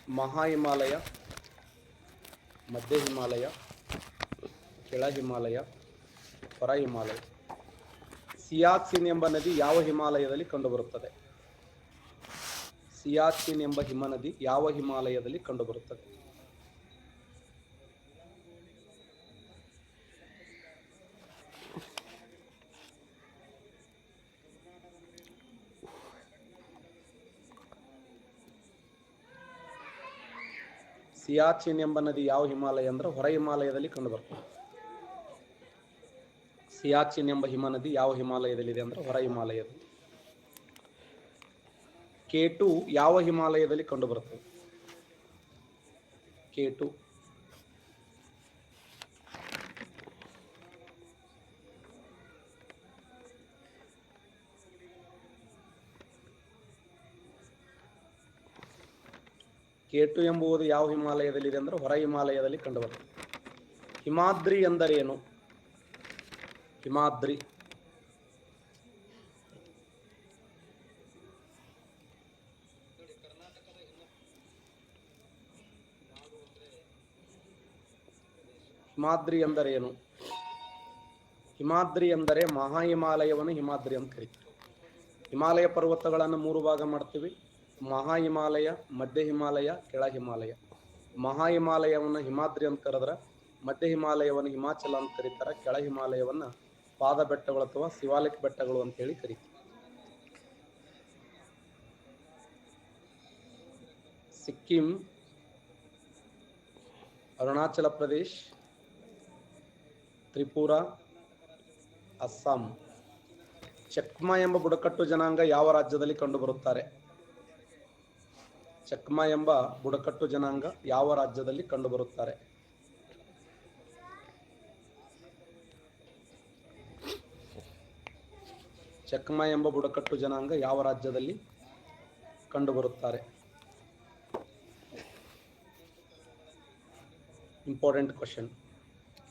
ಮಹಾ ಹಿಮಾಲಯ, ಮಧ್ಯ ಹಿಮಾಲಯ, ಕೆಳ ಹಿಮಾಲಯ, ಹೊರ ಹಿಮಾಲಯ. ಸಿಯಾಚಿನ್ ಎಂಬ ನದಿ ಯಾವ ಹಿಮಾಲಯದಲ್ಲಿ ಕಂಡುಬರುತ್ತದೆ? ಸಿಯಾಚಿನ್ ಎಂಬ ಹಿಮನದಿ ಯಾವ ಹಿಮಾಲಯದಲ್ಲಿ ಕಂಡುಬರುತ್ತದೆ? ಸಿಯಾಚಿನ್ ಎಂಬ ನದಿ ಯಾವ ಹಿಮಾಲಯ ಅಂದ್ರೆ ಹೊರ ಹಿಮಾಲಯದಲ್ಲಿ ಕಂಡುಬರ್ತದೆ. ಸಿಯಾಚಿನ್ ಎಂಬ ಹಿಮನದಿ ಯಾವ ಹಿಮಾಲಯದಲ್ಲಿದೆ ಅಂದ್ರೆ ಹೊರ ಹಿಮಾಲಯದಲ್ಲಿ. K2 ಯಾವ ಹಿಮಾಲಯದಲ್ಲಿ ಕಂಡುಬರುತ್ತದೆ? K2 K2 ಎಂಬುದು ಯಾವ ಹಿಮಾಲಯದಲ್ಲಿದೆ ಅಂದ್ರೆ ಹೊರ ಹಿಮಾಲಯದಲ್ಲಿ ಕಂಡುಬರುತ್ತದೆ. ಹಿಮಾದ್ರಿ ಎಂದರೇನು? ಹಿಮಾದ್ರಿ ಹಿಮಾದ್ರಿ ಎಂದರೇನು? ಹಿಮಾದ್ರಿ ಎಂದರೆ ಮಹಾ ಹಿಮಾಲಯವನ್ನು ಹಿಮಾದ್ರಿ ಅಂತ ಕರೀತಾರೆ. ಹಿಮಾಲಯ ಪರ್ವತಗಳನ್ನು 3 ಭಾಗ ಮಾಡ್ತೀವಿ: ಮಹಾ ಹಿಮಾಲಯ, ಮಧ್ಯ ಹಿಮಾಲಯ, ಕೆಳ ಹಿಮಾಲಯ. ಮಹಾ ಹಿಮಾಲಯವನ್ನು ಹಿಮಾದ್ರಿ ಅಂತ ಕರೆದ್ರೆ, ಮಧ್ಯ ಹಿಮಾಲಯವನ್ನು ಹಿಮಾಚಲ ಅಂತ ಕರೀತಾರೆ, ಕೆಳ ಹಿಮಾಲಯವನ್ನ ಪಾದ ಬೆಟ್ಟಗಳು ಅಥವಾ ಶಿವಾಲಿಕ್ ಬೆಟ್ಟಗಳು ಅಂತ ಹೇಳಿ ಕರೀತಾರೆ. ಸಿಕ್ಕಿಂ, ಅರುಣಾಚಲ ಪ್ರದೇಶ್, ತ್ರಿಪುರಾ, ಅಸ್ಸಾಂ. ಚಕ್ಮಾ ಎಂಬ ಬುಡಕಟ್ಟು ಜನಾಂಗ ಯಾವ ರಾಜ್ಯದಲ್ಲಿ ಕಂಡುಬರುತ್ತಾರೆ? ಚಕ್ಮಾ ಎಂಬ ಬುಡಕಟ್ಟು ಜನಾಂಗ ಯಾವ ರಾಜ್ಯದಲ್ಲಿ ಕಂಡುಬರುತ್ತಾರೆ? ಚಕ್ಮಾ ಎಂಬ ಬುಡಕಟ್ಟು ಜನಾಂಗ ಯಾವ ರಾಜ್ಯದಲ್ಲಿ ಕಂಡುಬರುತ್ತಾರೆ? Important question.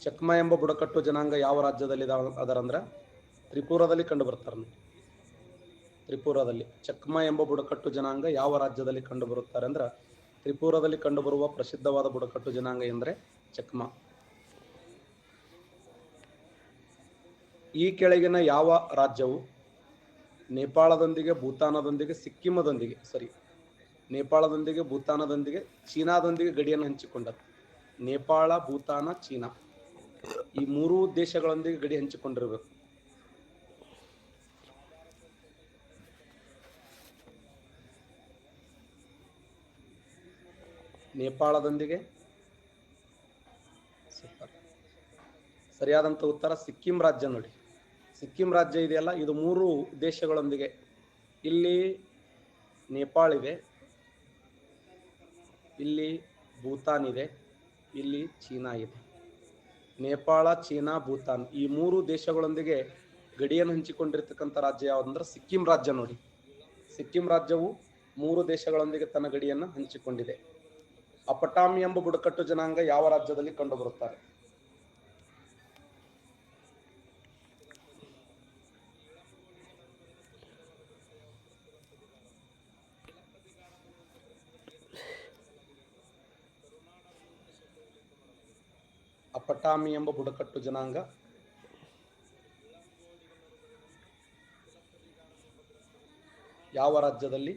ಚಕ್ಮಾ ಎಂಬ ಬುಡಕಟ್ಟು ಜನಾಂಗ ಯಾವ ರಾಜ್ಯದಲ್ಲಿ ಅದರಂದ್ರೆ ತ್ರಿಪುರಾದಲ್ಲಿ ಕಂಡುಬರ್ತಾರೆ. ತ್ರಿಪುರಾದಲ್ಲಿ. ಚಕ್ಮಾ ಎಂಬ ಬುಡಕಟ್ಟು ಜನಾಂಗ ಯಾವ ರಾಜ್ಯದಲ್ಲಿ ಕಂಡುಬರುತ್ತಾರೆ ಅಂದ್ರೆ ತ್ರಿಪುರಾದಲ್ಲಿ ಕಂಡುಬರುವ ಪ್ರಸಿದ್ಧವಾದ ಬುಡಕಟ್ಟು ಜನಾಂಗ ಎಂದರೆ ಚಕ್ಮಾ. ಈ ಕೆಳಗಿನ ಯಾವ ರಾಜ್ಯವು ನೇಪಾಳದೊಂದಿಗೆ, ಭೂತಾನದೊಂದಿಗೆ, ಸಿಕ್ಕಿಮದೊಂದಿಗೆ ನೇಪಾಳದೊಂದಿಗೆ, ಭೂತಾನದೊಂದಿಗೆ, ಚೀನಾದೊಂದಿಗೆ ಗಡಿಯನ್ನು ಹಂಚಿಕೊಂಡರು? ನೇಪಾಳ, ಭೂತಾನ, ಚೀನಾ ಈ 3 ದೇಶಗಳೊಂದಿಗೆ ಗಡಿ ಹಂಚಿಕೊಂಡಿರಬೇಕು. ನೇಪಾಳದೊಂದಿಗೆ. ಸರಿಯಾದಂಥ ಉತ್ತರ ಸಿಕ್ಕಿಂ ರಾಜ್ಯ. ನೋಡಿ, ಸಿಕ್ಕಿಂ ರಾಜ್ಯ ಇದೆಯಲ್ಲ, ಇದು 3 ದೇಶಗಳೊಂದಿಗೆ, ಇಲ್ಲಿ ನೇಪಾಳ ಇದೆ, ಇಲ್ಲಿ ಭೂತಾನ್ ಇದೆ, ಇಲ್ಲಿ ಚೀನಾ ಇದೆ. ನೇಪಾಳ, ಚೀನಾ, ಭೂತಾನ್ ಈ 3 ದೇಶಗಳೊಂದಿಗೆ ಗಡಿಯನ್ನು ಹಂಚಿಕೊಂಡಿರ್ತಕ್ಕಂಥ ರಾಜ್ಯ ಯಾವುದಂದ್ರೆ ಸಿಕ್ಕಿಂ ರಾಜ್ಯ. ನೋಡಿ, ಸಿಕ್ಕಿಂ ರಾಜ್ಯವು 3 ದೇಶಗಳೊಂದಿಗೆ ತನ್ನ ಗಡಿಯನ್ನು ಹಂಚಿಕೊಂಡಿದೆ. ಅಪಟಾಮಿ ಎಂಬ ಬುಡಕಟ್ಟು ಜನಾಂಗ ಯಾವ ರಾಜ್ಯದಲ್ಲಿ ಕಂಡುಬರುತ್ತಾರೆ? ಅಪಟಾಮಿ ಎಂಬ ಬುಡಕಟ್ಟು ಜನಾಂಗ ಯಾವ ರಾಜ್ಯದಲ್ಲಿ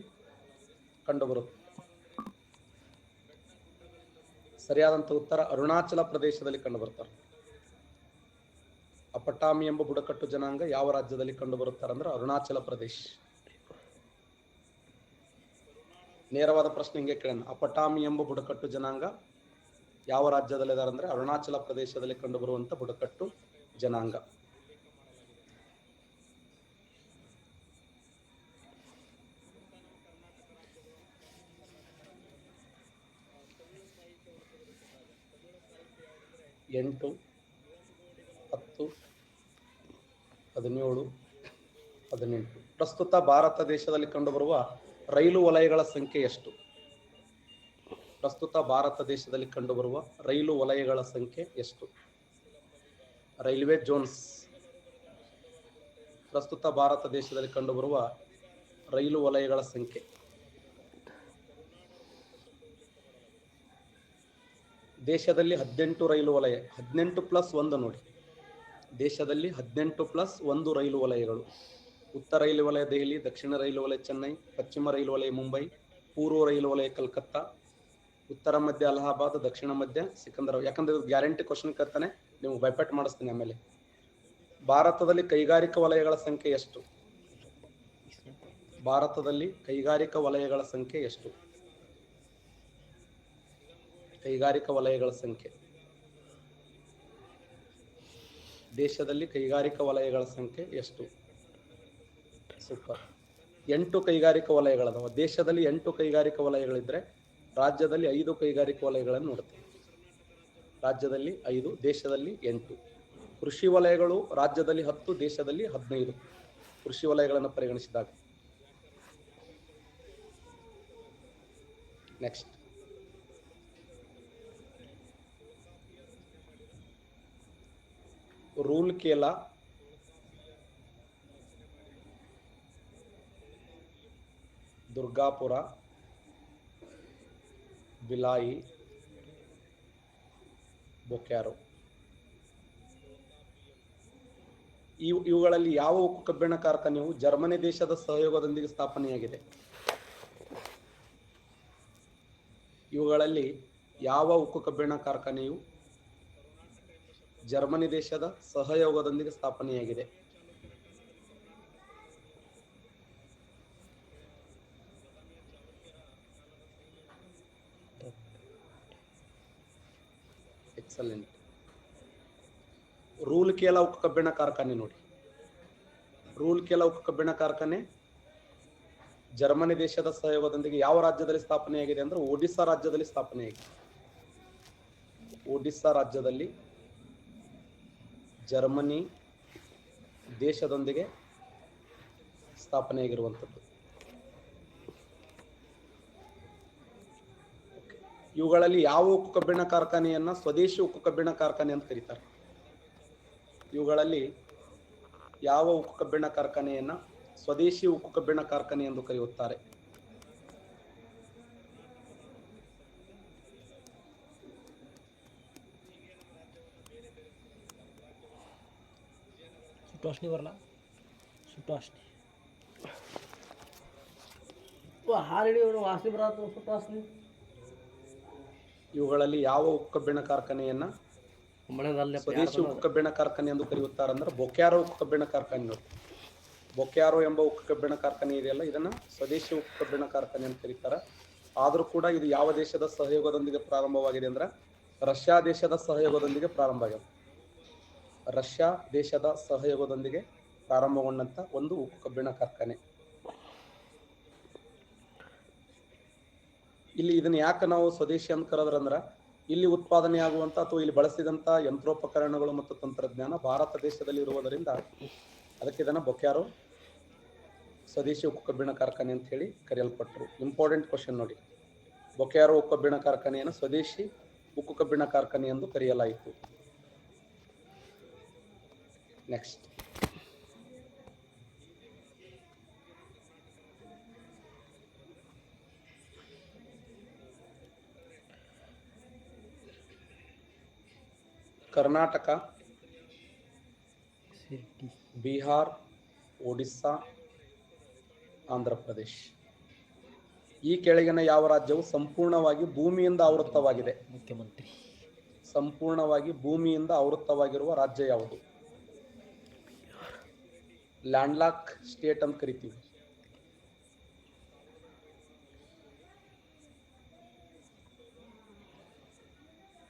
ಕಂಡುಬರುತ್ತದೆ? ಸರಿಯಾದಂಥ ಉತ್ತರ ಅರುಣಾಚಲ ಪ್ರದೇಶದಲ್ಲಿ ಕಂಡುಬರುತ್ತಾರೆ. ಅಪಟಾಮಿ ಎಂಬ ಬುಡಕಟ್ಟು ಜನಾಂಗ ಯಾವ ರಾಜ್ಯದಲ್ಲಿ ಕಂಡುಬರುತ್ತಾರೆ ಅಂದ್ರೆ ಅರುಣಾಚಲ ಪ್ರದೇಶ. ನೇರವಾದ ಪ್ರಶ್ನೆ ಹಿಂಗೆ ಕೇಳೋಣ: ಅಪಟಾಮಿ ಎಂಬ ಬುಡಕಟ್ಟು ಜನಾಂಗ ಯಾವ ರಾಜ್ಯದಲ್ಲಿ ಇದ್ದಾರೆ ಅಂದ್ರೆ ಅರುಣಾಚಲ ಪ್ರದೇಶದಲ್ಲಿ ಕಂಡುಬರುವಂತ ಬುಡಕಟ್ಟು ಜನಾಂಗ. ಎಂಟು, 10, 17, 18. ಪ್ರಸ್ತುತ ಭಾರತ ದೇಶದಲ್ಲಿ ಕಂಡುಬರುವ ರೈಲು ವಲಯಗಳ ಸಂಖ್ಯೆ ಎಷ್ಟು? ಪ್ರಸ್ತುತ ಭಾರತ ದೇಶದಲ್ಲಿ ಕಂಡುಬರುವ ರೈಲು ವಲಯಗಳ ಸಂಖ್ಯೆ ಎಷ್ಟು? Railway zones. ಪ್ರಸ್ತುತ ಭಾರತ ದೇಶದಲ್ಲಿ ಕಂಡುಬರುವ ರೈಲು ವಲಯಗಳ ಸಂಖ್ಯೆ ದೇಶದಲ್ಲಿ 18 ರೈಲು ವಲಯ, 18+1 ನೋಡಿ. ದೇಶದಲ್ಲಿ 18+1 ರೈಲು ವಲಯಗಳು. ಉತ್ತರ ರೈಲು ವಲಯ ದೆಹಲಿ, ದಕ್ಷಿಣ ರೈಲು ವಲಯ ಚೆನ್ನೈ, ಪಶ್ಚಿಮ ರೈಲು ವಲಯ ಮುಂಬೈ, ಪೂರ್ವ ರೈಲು ವಲಯ ಕಲ್ಕತ್ತಾ, ಉತ್ತರ ಮಧ್ಯ ಅಲಹಾಬಾದ್, ದಕ್ಷಿಣ ಮಧ್ಯ ಸಿಕಂದರಾಬಾದ್. ಯಾಕಂದ್ರೆ ಗ್ಯಾರಂಟಿ ಕ್ವಶನ್ ಕೇಳ್ತಾನೆ, ನೀವು ಬೈಪಟ್ ಮಾಡಿಸ್ತೀನಿ ಆಮೇಲೆ. ಭಾರತದಲ್ಲಿ ಕೈಗಾರಿಕಾ ವಲಯಗಳ ಸಂಖ್ಯೆ ಎಷ್ಟು? ಭಾರತದಲ್ಲಿ ಕೈಗಾರಿಕಾ ವಲಯಗಳ ಸಂಖ್ಯೆ ಎಷ್ಟು? ಕೈಗಾರಿಕಾ ವಲಯಗಳ ಸಂಖ್ಯೆ. ದೇಶದಲ್ಲಿ ಕೈಗಾರಿಕಾ ವಲಯಗಳ ಸಂಖ್ಯೆ ಎಷ್ಟು? ಸೂಪರ್. 8 ಕೈಗಾರಿಕಾ ವಲಯಗಳದಾವ. ದೇಶದಲ್ಲಿ 8 ಕೈಗಾರಿಕಾ ವಲಯಗಳಿದ್ರೆ ರಾಜ್ಯದಲ್ಲಿ 5 ಕೈಗಾರಿಕಾ ವಲಯಗಳನ್ನು ನೋಡ್ತೀವಿ. ರಾಜ್ಯದಲ್ಲಿ 5, ದೇಶದಲ್ಲಿ 8. ಕೃಷಿ ವಲಯಗಳು ರಾಜ್ಯದಲ್ಲಿ 10, ದೇಶದಲ್ಲಿ 15 ಕೃಷಿ ವಲಯಗಳನ್ನು ಪರಿಗಣಿಸಿದಾಗ. ನೆಕ್ಸ್ಟ್, ರೂರ್ಕೆಲಾ ದುರ್ಗಾಪುರ, ಭಿಲಾಯಿ, ಬೊಕ್ಯಾರೋ ಇವುಗಳಲ್ಲಿ ಯಾವ ಉಕ್ಕು ಕಬ್ಬಿಣ ಕಾರ್ಖಾನೆಯು ಜರ್ಮನಿ ದೇಶದ ಸಹಯೋಗದೊಂದಿಗೆ ಸ್ಥಾಪನೆಯಾಗಿದೆ? ಇವುಗಳಲ್ಲಿ ಯಾವ ಉಕ್ಕು ಕಬ್ಬಿಣ ಕಾರ್ಖಾನೆಯು ಜರ್ಮನಿ ದೇಶದ ಸಹಯೋಗದೊಂದಿಗೆ ಸ್ಥಾಪನೆಯಾಗಿದೆ? ಎಕ್ಸಲೆಂಟ್. ರೂರ್ಕೆಲಾ ಉಕ್ಕು ಕಬ್ಬಿಣ ಕಾರ್ಖಾನೆ ನೋಡಿ. ರೂರ್ಕೆಲಾ ಉಕ್ಕು ಕಬ್ಬಿಣ ಕಾರ್ಖಾನೆ ಜರ್ಮನಿ ದೇಶದ ಸಹಯೋಗದೊಂದಿಗೆ ಯಾವ ರಾಜ್ಯದಲ್ಲಿ ಸ್ಥಾಪನೆಯಾಗಿದೆ ಅಂದ್ರೆ ಒಡಿಸ್ಸಾ ರಾಜ್ಯದಲ್ಲಿ ಸ್ಥಾಪನೆಯಾಗಿದೆ. ಒಡಿಸ್ಸಾ ರಾಜ್ಯದಲ್ಲಿ ಜರ್ಮನಿ ದೇಶದೊಂದಿಗೆ ಸ್ಥಾಪನೆಯಾಗಿರುವಂಥದ್ದು. ಇವುಗಳಲ್ಲಿ ಯಾವ ಉಕ್ಕು ಕಬ್ಬಿಣ ಕಾರ್ಖಾನೆಯನ್ನ ಸ್ವದೇಶಿ ಉಕ್ಕು ಕಬ್ಬಿಣ ಕಾರ್ಖಾನೆ ಅಂತ ಕರೀತಾರೆ? ಇವುಗಳಲ್ಲಿ ಯಾವ ಉಕ್ಕು ಕಬ್ಬಿಣ ಕಾರ್ಖಾನೆಯನ್ನ ಸ್ವದೇಶಿ ಉಕ್ಕು ಕಬ್ಬಿಣ ಕಾರ್ಖಾನೆ ಎಂದು ಕರೆಯುತ್ತಾರೆ? सुटवासनी बरला सुटवासनी हार ಹಿಡಿಯೋರು ವಾಸನೆ ಬರತ್ತ ಸುಟವಾಸನಿ. ಇವುಗಳಲ್ಲಿ ಯಾವ ಉಕ್ಕು ಕಬ್ಬಿಣ ಕಾರ್ಖಾನೆಯನ್ನ ಸ್ವದೇಶಿ ಉಕ್ಕು ಕಬ್ಬಿಣ ಕಾರ್ಖಾನೆ ಎಂದು ಕರೆಯುತ್ತಾರೆ ಅಂದ್ರೆ ಬೊಕ್ಯಾರೋ ಉಕ್ಕು ಕಬ್ಬಿಣ ಕಾರ್ಖಾನೆ ನೋಡಿ. ಬೊಕ್ಯಾರೋ ಎಂಬ ಉಕ್ಕು ಕಬ್ಬಿಣ ಕಾರ್ಖಾನೆ ಇದೆಯಲ್ಲ, ಇದನ್ನ ಸ್ವದೇಶಿ ಉಕ್ಕು ಕಬ್ಬಿಣ ಕಾರ್ಖಾನೆ ಅಂತ ಕರೀತಾರೆ. ಆದ್ರೂ ಕೂಡ ಇದು ಯಾವ ದೇಶದ ಸಹಯೋಗದೊಂದಿಗೆ ಪ್ರಾರಂಭವಾಗಿದೆ ಅಂದ್ರೆ ರಷ್ಯಾ ದೇಶದ ಸಹಯೋಗದೊಂದಿಗೆ ಪ್ರಾರಂಭ ಆಗಿದೆ. ರಷ್ಯಾ ದೇಶದ ಸಹಯೋಗದೊಂದಿಗೆ ಪ್ರಾರಂಭಗೊಂಡಂತ ಒಂದು ಉಕ್ಕು ಕಬ್ಬಿಣ ಕಾರ್ಖಾನೆ. ಇಲ್ಲಿ ಇದನ್ನ ಯಾಕೆ ನಾವು ಸ್ವದೇಶಿ ಅಂತ ಕರೆದ್ರಂದ್ರ ಇಲ್ಲಿ ಉತ್ಪಾದನೆ ಆಗುವಂತ ಅಥವಾ ಇಲ್ಲಿ ಬಳಸಿದಂತ ಯಂತ್ರೋಪಕರಣಗಳು ಮತ್ತು ತಂತ್ರಜ್ಞಾನ ಭಾರತ ದೇಶದಲ್ಲಿ ಇರುವುದರಿಂದ ಅದಕ್ಕೆ ಇದನ್ನ ಬೊಕ್ಯಾರೋ ಸ್ವದೇಶಿ ಉಕ್ಕು ಕಬ್ಬಿಣ ಕಾರ್ಖಾನೆ ಅಂತ ಹೇಳಿ ಕರೆಯಲ್ಪಟ್ಟರು. ಇಂಪಾರ್ಟೆಂಟ್ ಕ್ವಶನ್ ನೋಡಿ. ಬೊಕ್ಯಾರೋ ಉಕ್ಕು ಕಬ್ಬಿಣ ಕಾರ್ಖಾನೆಯನ್ನು ಸ್ವದೇಶಿ ಉಕ್ಕು ಕಬ್ಬಿಣ ಕಾರ್ಖಾನೆ ಎಂದು ಕರೆಯಲಾಯಿತು. ನೆಕ್ಸ್ಟ್, ಕರ್ನಾಟಕ, ಬಿಹಾರ್, ಒಡಿಸ್ಸಾ, ಆಂಧ್ರ ಪ್ರದೇಶ್ ಈ ಕೆಳಗಿನ ಯಾವ ರಾಜ್ಯವು ಸಂಪೂರ್ಣವಾಗಿ ಭೂಮಿಯಿಂದ ಆವೃತ್ತವಾಗಿದೆ? ಮುಖ್ಯಮಂತ್ರಿ. ಸಂಪೂರ್ಣವಾಗಿ ಭೂಮಿಯಿಂದ ಆವೃತ್ತವಾಗಿರುವ ರಾಜ್ಯ ಯಾವುದು? ಲ್ಯಾಂಡ್ಲಾಕ್ ಸ್ಟೇಟ್ ಅಂತ ಕರಿತೀವಿ.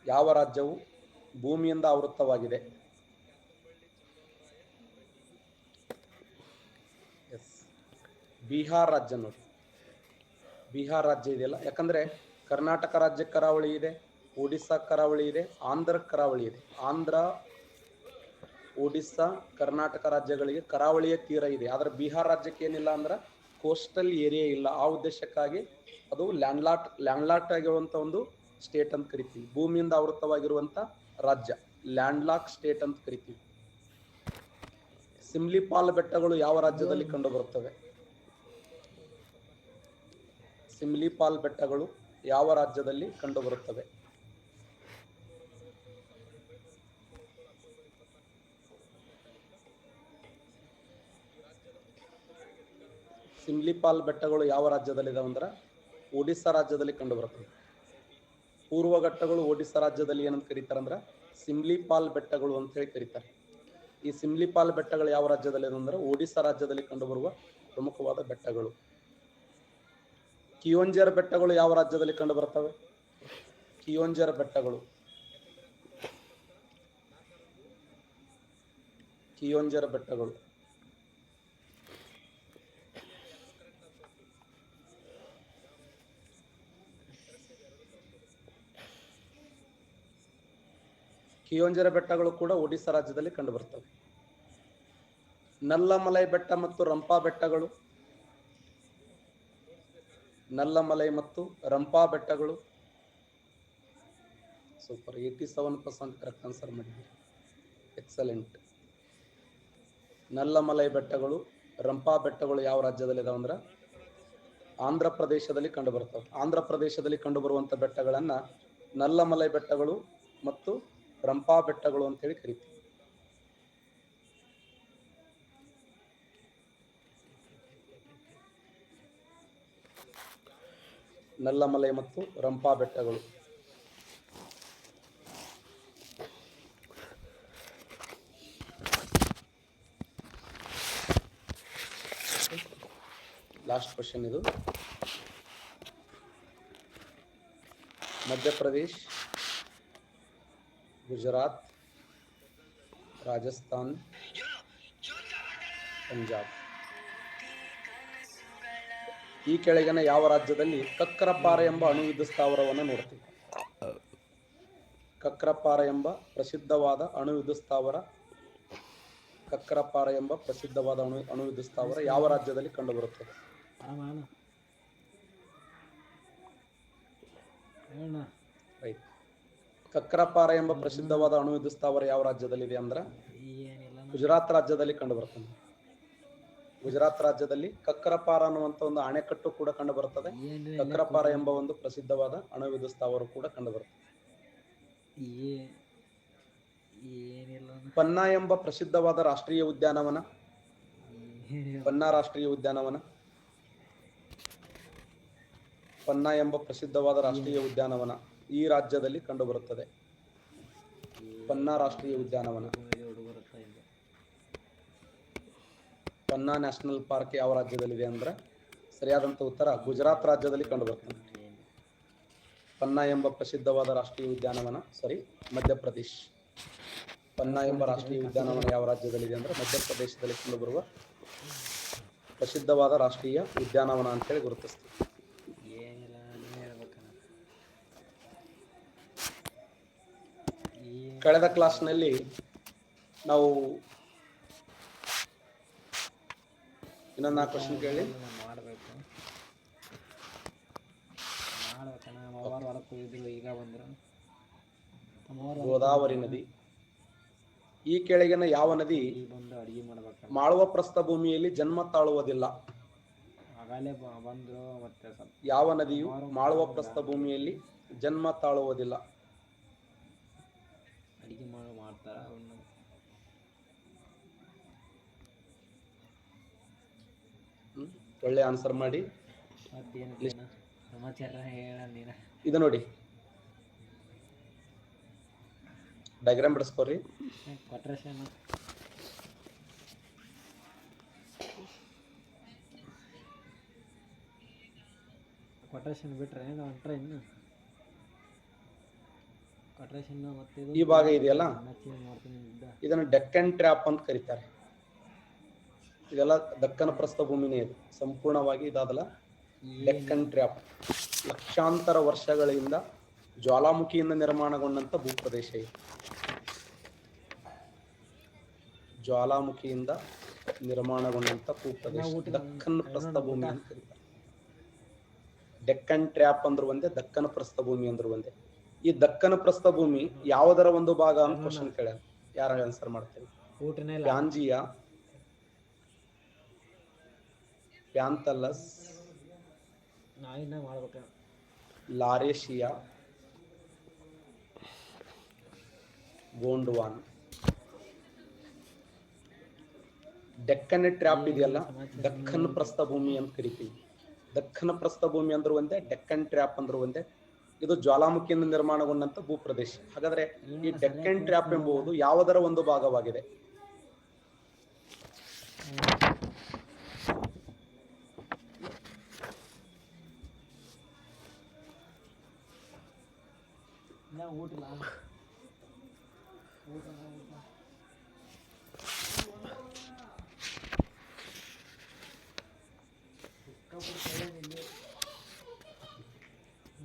ಯಾವ ರಾಜ್ಯವು ಭೂಮಿಯಿಂದ ಆವೃತ್ತವಾಗಿದೆ? ಎಸ್, ಬಿಹಾರ್ ರಾಜ್ಯ ನೋಡಿ. ಬಿಹಾರ್ ರಾಜ್ಯ ಇದೆಯಲ್ಲ, ಯಾಕಂದ್ರೆ ಕರ್ನಾಟಕ ರಾಜ್ಯ ಕರಾವಳಿ ಇದೆ, ಒಡಿಸ್ಸಾ ಕರಾವಳಿ ಇದೆ, ಆಂಧ್ರ ಕರಾವಳಿ ಇದೆ. ಆಂಧ್ರ, ಒಡಿಸ್ಸಾ, ಕರ್ನಾಟಕ ರಾಜ್ಯಗಳಿಗೆ ಕರಾವಳಿಯ ತೀರ ಇದೆ. ಆದ್ರೆ ಬಿಹಾರ್ ರಾಜ್ಯಕ್ಕೆ ಏನಿಲ್ಲ ಅಂದ್ರೆ ಕೋಸ್ಟಲ್ ಏರಿಯಾ ಇಲ್ಲ. ಆ ಉದ್ದೇಶಕ್ಕಾಗಿ ಅದು ಲ್ಯಾಂಡ್ಲಾಕ್ ಆಗಿರುವಂತ ಒಂದು ಸ್ಟೇಟ್ ಅಂತ ಕರಿತೀವಿ. ಭೂಮಿಯಿಂದ ಆವೃತ್ತವಾಗಿರುವಂತ ರಾಜ್ಯ ಲ್ಯಾಂಡ್ಲಾಕ್ ಸ್ಟೇಟ್ ಅಂತ ಕರಿತೀವಿ. ಸಿಮ್ಲಿಪಾಲ್ ಬೆಟ್ಟಗಳು ಯಾವ ರಾಜ್ಯದಲ್ಲಿ ಕಂಡು ಬರುತ್ತವೆ? ಸಿಮ್ಲಿಪಾಲ್ ಬೆಟ್ಟಗಳು ಯಾವ ರಾಜ್ಯದಲ್ಲಿ ಕಂಡು ಬರುತ್ತವೆ? ಸಿಮ್ಲಿಪಾಲ್ ಬೆಟ್ಟಗಳು ಯಾವ ರಾಜ್ಯದಲ್ಲಿದಾವೆ ಅಂದ್ರೆ ಒಡಿಸ್ಸಾ ರಾಜ್ಯದಲ್ಲಿ ಕಂಡು ಬರ್ತದೆ. ಪೂರ್ವ ಘಟ್ಟಗಳು ಒಡಿಸ್ಸಾ ರಾಜ್ಯದಲ್ಲಿ ಏನಂತ ಕರೀತಾರೆ ಅಂದ್ರೆ ಸಿಮ್ಲಿಪಾಲ್ ಬೆಟ್ಟಗಳು ಅಂತ ಹೇಳಿ ಕರೀತಾರೆ. ಈ ಸಿಮ್ಲಿಪಾಲ್ ಬೆಟ್ಟಗಳು ಯಾವ ರಾಜ್ಯದಲ್ಲಿ ಅಂದ್ರೆ ಒಡಿಸ್ಸಾ ರಾಜ್ಯದಲ್ಲಿ ಕಂಡುಬರುವ ಪ್ರಮುಖವಾದ ಬೆಟ್ಟಗಳು. ಕಿಯೋಂಜರ್ ಬೆಟ್ಟಗಳು ಯಾವ ರಾಜ್ಯದಲ್ಲಿ ಕಂಡು ಬರ್ತವೆ? ಕಿಯೋಂಜರ್ ಬೆಟ್ಟಗಳು ಕಿಯೋಂಜರ್ ಬೆಟ್ಟಗಳು ಕಿಯೋಂಜರ ಬೆಟ್ಟಗಳು ಕೂಡ ಒಡಿಸ್ಸಾ ರಾಜ್ಯದಲ್ಲಿ ಕಂಡು ಬರ್ತವೆ. ನಲ್ಲಮಲೈ ಬೆಟ್ಟ ಮತ್ತು ರಂಪಾ ಬೆಟ್ಟಗಳು, ನಲ್ಲಮಲೈ ಮತ್ತು ರಂಪಾ ಬೆಟ್ಟಗಳು. ಸೂಪರ್, 87% ಕರೆಕ್ಟ್ ಆನ್ಸರ್ ಮಾಡಿದ್ದೀರಿ, ಎಕ್ಸಲೆಂಟ್. ನಲ್ಲಮಲೈ ಬೆಟ್ಟಗಳು, ರಂಪಾ ಬೆಟ್ಟಗಳು ಯಾವ ರಾಜ್ಯದಲ್ಲಿದಾವೆ ಅಂದ್ರೆ ಆಂಧ್ರ ಪ್ರದೇಶದಲ್ಲಿ ಕಂಡು ಬರ್ತವೆ. ಆಂಧ್ರ ಪ್ರದೇಶದಲ್ಲಿ ಕಂಡು ಬರುವಂತ ಬೆಟ್ಟಗಳನ್ನ ನಲ್ಲಮಲೈ ಬೆಟ್ಟಗಳು ಮತ್ತು ರಂಪಾ ಬೆಟ್ಟಗಳು ಅಂತೇಳಿ ಕರಿತೀವಿ. ನಲ್ಲಮಲೈ ಮತ್ತು ರಂಪಾ ಬೆಟ್ಟಗಳು. ಲಾಸ್ಟ್ ಕ್ವಶನ್ ಇದು. ಮಧ್ಯಪ್ರದೇಶ್, ಗುಜರಾತ್, ರಾಜಸ್ಥಾನ್, ಪಂಜಾಬ್ ಈ ಕೆಳಗಿನ ಯಾವ ರಾಜ್ಯದಲ್ಲಿ ಕಕ್ರಪಾರ ಎಂಬ ಅಣುವಿದ್ಯುತ್ ಸ್ಥಾವರವನ್ನು ನೋಡ್ತೀವಿ? ಕಕ್ರಪಾರ ಎಂಬ ಪ್ರಸಿದ್ಧವಾದ ಅಣುವಿದ್ಯುತ್ ಸ್ಥಾವರ, ಕಕ್ರಪಾರ ಎಂಬ ಪ್ರಸಿದ್ಧವಾದ ಅಣುವಿದ್ಯುತ್ ಸ್ಥಾವರ ಯಾವ ರಾಜ್ಯದಲ್ಲಿ ಕಂಡುಬರುತ್ತದೆ? ರೈಟ್. ಕಕ್ರಪಾರ ಎಂಬ ಪ್ರಸಿದ್ಧವಾದ ಅಣುವಿದ್ಯುತ್ ಸ್ಥಾವರ ಯಾವ ರಾಜ್ಯದಲ್ಲಿದೆ ಅಂದ್ರೆ ಗುಜರಾತ್ ರಾಜ್ಯದಲ್ಲಿ ಕಂಡುಬರುತ್ತದೆ. ಗುಜರಾತ್ ರಾಜ್ಯದಲ್ಲಿ ಕಕ್ರಪಾರ ಅನ್ನುವಂತ ಒಂದು ಅಣೆಕಟ್ಟು ಕೂಡ ಕಂಡು ಬರುತ್ತದೆ. ಕಕ್ರಪಾರ ಎಂಬ ಒಂದು ಪ್ರಸಿದ್ಧವಾದ ಅಣುವಿದ್ಯುತ್ ಸ್ಥಾವರ ಕೂಡ ಕಂಡು ಬರುತ್ತದೆ. ಪನ್ನಾ ಎಂಬ ಪ್ರಸಿದ್ಧವಾದ ರಾಷ್ಟ್ರೀಯ ಉದ್ಯಾನವನ, ಪನ್ನಾ ರಾಷ್ಟ್ರೀಯ ಉದ್ಯಾನವನ, ಪನ್ನಾ ಎಂಬ ಪ್ರಸಿದ್ಧವಾದ ರಾಷ್ಟ್ರೀಯ ಉದ್ಯಾನವನ ಈ ರಾಜ್ಯದಲ್ಲಿ ಕಂಡುಬರುತ್ತದೆ. ಪನ್ನಾ ರಾಷ್ಟ್ರೀಯ ಉದ್ಯಾನವನ, ಪನ್ನಾ ನ್ಯಾಷನಲ್ ಪಾರ್ಕ್ ಯಾವ ರಾಜ್ಯದಲ್ಲಿದೆ ಅಂದ್ರೆ ಸರಿಯಾದಂತ ಉತ್ತರ ಗುಜರಾತ್ ರಾಜ್ಯದಲ್ಲಿ ಕಂಡುಬರುತ್ತದೆ. ಪನ್ನಾ ಎಂಬ ಪ್ರಸಿದ್ಧವಾದ ರಾಷ್ಟ್ರೀಯ ಉದ್ಯಾನವನ ಮಧ್ಯಪ್ರದೇಶ್. ಪನ್ನಾ ಎಂಬ ರಾಷ್ಟ್ರೀಯ ಉದ್ಯಾನವನ ಯಾವ ರಾಜ್ಯದಲ್ಲಿದೆ ಅಂದ್ರೆ ಮಧ್ಯಪ್ರದೇಶದಲ್ಲಿ ಕಂಡುಬರುವ ಪ್ರಸಿದ್ಧವಾದ ರಾಷ್ಟ್ರೀಯ ಉದ್ಯಾನವನ ಅಂತೇಳಿ ಗುರುತಿಸ್ತೀವಿ. ಕಳೆದ ಕ್ಲಾಸ್ನಲ್ಲಿ ನಾವು ಇನ್ನೊಂದು 4 ಕ್ವಶನ್ ಕೇಳಿ. ಗೋದಾವರಿ ನದಿ. ಈ ಕೆಳಗಿನ ಯಾವ ನದಿ ಮಾಳುವ ಪ್ರಸ್ಥಭೂಮಿಯಲ್ಲಿ ಜನ್ಮ ತಾಳುವುದಿಲ್ಲ? ಯಾವ ನದಿಯು ಮಾಳುವ ಪ್ರಸ್ಥಭೂಮಿಯಲ್ಲಿ ಜನ್ಮ ತಾಳುವುದಿಲ್ಲ? ಒಳ್ಳೆ ಆನ್ಸರ್ ಮಾಡಿ. ಇದು ನೋಡಿ, ಡಯಾಗ್ರಾಮ್ ಬಿಡಿಸ್ಕೋರಿ. ಈ ಭಾಗ ಇದೆಯಲ್ಲ, ಇದನ್ನು ಡೆಕ್ಕನ್ ಟ್ರ್ಯಾಪ್ ಅಂತ ಕರೀತಾರೆ. ಇದೆಲ್ಲ ದಕ್ಕನ ಪ್ರಸ್ಥಭೂಮಿನೇ ಇದೆ ಸಂಪೂರ್ಣವಾಗಿ. ಇದಾದಲ್ಲ ಡೆಕ್ಕನ್ ಟ್ರ್ಯಾಪ್ ಲಕ್ಷಾಂತರ ವರ್ಷಗಳಿಂದ ಜ್ವಾಲಾಮುಖಿಯಿಂದ ನಿರ್ಮಾಣಗೊಂಡಂತ ಭೂಪ್ರದೇಶ ಇದೆ. ಜ್ವಾಲಾಮುಖಿಯಿಂದ ನಿರ್ಮಾಣಗೊಂಡಂತ ಭೂಪ್ರದೇಶ ದಕ್ಕನ್ ಪ್ರಸ್ಥಭೂಮಿ ಅಂತ ಕರೀತಾರೆ. ಡೆಕ್ಕನ್ ಟ್ರ್ಯಾಪ್ ಅಂದ್ರು ಒಂದೇ, ದಕ್ಕನ ಪ್ರಸ್ಥಭೂಮಿ ಅಂದ್ರು ಒಂದೇ. ಈ ದಕ್ಕನ ಪ್ರಸ್ಥಭೂಮಿ ಯಾವುದರ ಒಂದು ಭಾಗ ಅಂತ ಕ್ವಶನ್ ಕೇಳ, ಯಾರ ಆನ್ಸರ್ ಮಾಡ್ತೇವೆ? Pangaea, ಪ್ಯಾಂಥಲಸ್, Laurasia, ಗೋಂಡ್ವಾನ. ಡೆಕ್ಕನ್ ಟ್ರ್ಯಾಪ್ ಇದೆಯಲ್ಲ, ದಕ್ಕನ್ ಪ್ರಸ್ಥಭೂಮಿ ಅಂತ ಕರಿತೀವಿ. ದಕ್ಕನ್ ಪ್ರಸ್ಥಭೂಮಿ ಅಂದ್ರೂ ಒಂದೇ, ಡೆಕ್ಕನ್ ಟ್ರ್ಯಾಪ್ ಅಂದ್ರೂ ಒಂದೇ. ಇದು ಜ್ವಾಲಾಮುಖಿಯಿಂದ ನಿರ್ಮಾಣಗೊಂಡಂತ ಭೂಪ್ರದೇಶ. ಹಾಗಾದ್ರೆ ಈ ಡೆಕ್ಕನ್ ಟ್ರ್ಯಾಪ್ ಎಂಬುದು ಯಾವುದರ ಒಂದು ಭಾಗವಾಗಿದೆ?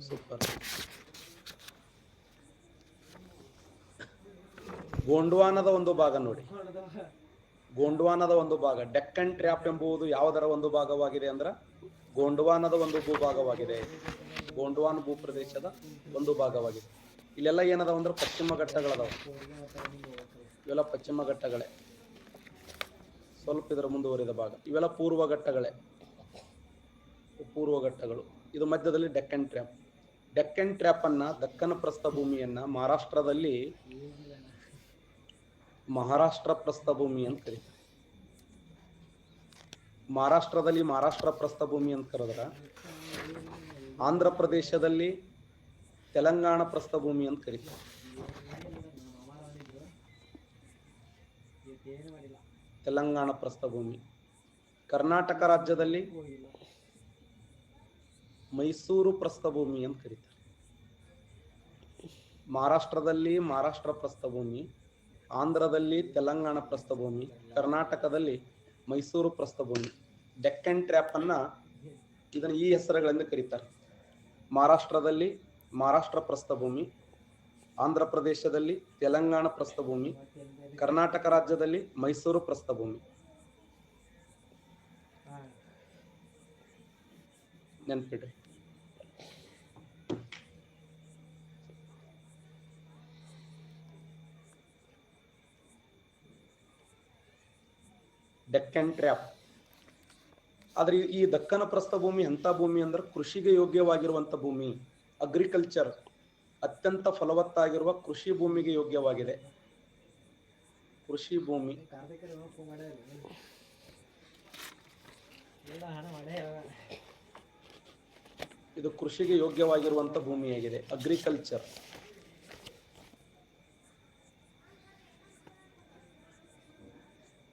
ಸೂಪರ್. ಗೋಂಡ್ವಾನದ ಒಂದು ಭಾಗ ನೋಡಿ, ಗೋಂಡ್ವಾನದ ಒಂದು ಭಾಗ. ಡೆಕ್ಕನ್ ಟ್ರ್ಯಾಪ್ ಎಂಬುದು ಯಾವುದರ ಒಂದು ಭಾಗವಾಗಿದೆ ಅಂದ್ರ ಗೋಂಡ್ವಾನದ ಒಂದು ಭೂಭಾಗವಾಗಿದೆ. ಗೋಂಡ್ವಾನ ಭೂಪ್ರದೇಶದ ಒಂದು ಭಾಗವಾಗಿದೆ. ಇಲ್ಲೆಲ್ಲ ಏನದಾವ ಅಂದ್ರೆ ಪಶ್ಚಿಮ ಘಟ್ಟಗಳದಾವ. ಇವೆಲ್ಲ ಪಶ್ಚಿಮ ಘಟ್ಟಗಳೇ. ಸ್ವಲ್ಪ ಇದರ ಮುಂದುವರಿದ ಭಾಗ. ಇವೆಲ್ಲ ಪೂರ್ವ ಘಟ್ಟಗಳೇ, ಪೂರ್ವ ಘಟ್ಟಗಳು. ಇದು ಮಧ್ಯದಲ್ಲಿ ಡೆಕ್ಕನ್ ಟ್ರ್ಯಾಪ್. ಡೆಕ್ಕನ್ ಟ್ರ್ಯಾಪ್ ಅನ್ನ, ದಕ್ಕನ ಪ್ರಸ್ಥಭೂಮಿಯನ್ನ ಮಹಾರಾಷ್ಟ್ರ ಪ್ರಸ್ಥಭೂಮಿ ಅಂತ ಕರೀತಾರೆ. ಮಹಾರಾಷ್ಟ್ರದಲ್ಲಿ ಮಹಾರಾಷ್ಟ್ರ ಪ್ರಸ್ಥಭೂಮಿ ಅಂತ ಕರೆದ್ರ, ಆಂಧ್ರ ಪ್ರದೇಶದಲ್ಲಿ ತೆಲಂಗಾಣ ಪ್ರಸ್ಥಭೂಮಿ ಅಂತ ಕರೀತಾರೆ. ತೆಲಂಗಾಣ ಪ್ರಸ್ಥಭೂಮಿ. ಕರ್ನಾಟಕ ರಾಜ್ಯದಲ್ಲಿ ಮೈಸೂರು ಪ್ರಸ್ಥಭೂಮಿ ಅಂತ ಕರೀತಾರೆ. ಮಹಾರಾಷ್ಟ್ರದಲ್ಲಿ ಮಹಾರಾಷ್ಟ್ರ ಪ್ರಸ್ಥಭೂಮಿ, ಆಂಧ್ರದಲ್ಲಿ ತೆಲಂಗಾಣ ಪ್ರಸ್ಥಭೂಮಿ, ಕರ್ನಾಟಕದಲ್ಲಿ ಮೈಸೂರು ಪ್ರಸ್ಥಭೂಮಿ. ಡೆಕ್ಕನ್ ಟ್ರ್ಯಾಪ್ ಅನ್ನ ಇದನ್ನ ಈ ಹೆಸರುಗಳಿಂದ ಕರೀತಾರೆ. ಮಹಾರಾಷ್ಟ್ರದಲ್ಲಿ ಮಹಾರಾಷ್ಟ್ರ ಪ್ರಸ್ಥಭೂಮಿ, ಆಂಧ್ರ ಪ್ರದೇಶದಲ್ಲಿ ತೆಲಂಗಾಣ ಪ್ರಸ್ಥಭೂಮಿ, ಕರ್ನಾಟಕ ರಾಜ್ಯದಲ್ಲಿ ಮೈಸೂರು ಪ್ರಸ್ಥಭೂಮಿ. ನೆನ್ಪಿಡ್ರಿ. ಡೆಕ್ಕನ್ ಟ್ರ್ಯಾಪ್. ಆದ್ರೆ ಈ ದಕ್ಕನ ಪ್ರಸ್ಥಭೂಮಿ ಎಂತ ಭೂಮಿ ಅಂದ್ರೆ ಕೃಷಿಗೆ ಯೋಗ್ಯವಾಗಿರುವಂತ ಭೂಮಿ. ಅಗ್ರಿಕಲ್ಚರ್, ಅತ್ಯಂತ ಫಲವತ್ತಾಗಿರುವ ಕೃಷಿ ಭೂಮಿಗೆ ಯೋಗ್ಯವಾಗಿದೆ. ಕೃಷಿ ಭೂಮಿ. ಇದು ಕೃಷಿಗೆ ಯೋಗ್ಯವಾಗಿರುವಂತ ಭೂಮಿಯಾಗಿದೆ. ಅಗ್ರಿಕಲ್ಚರ್.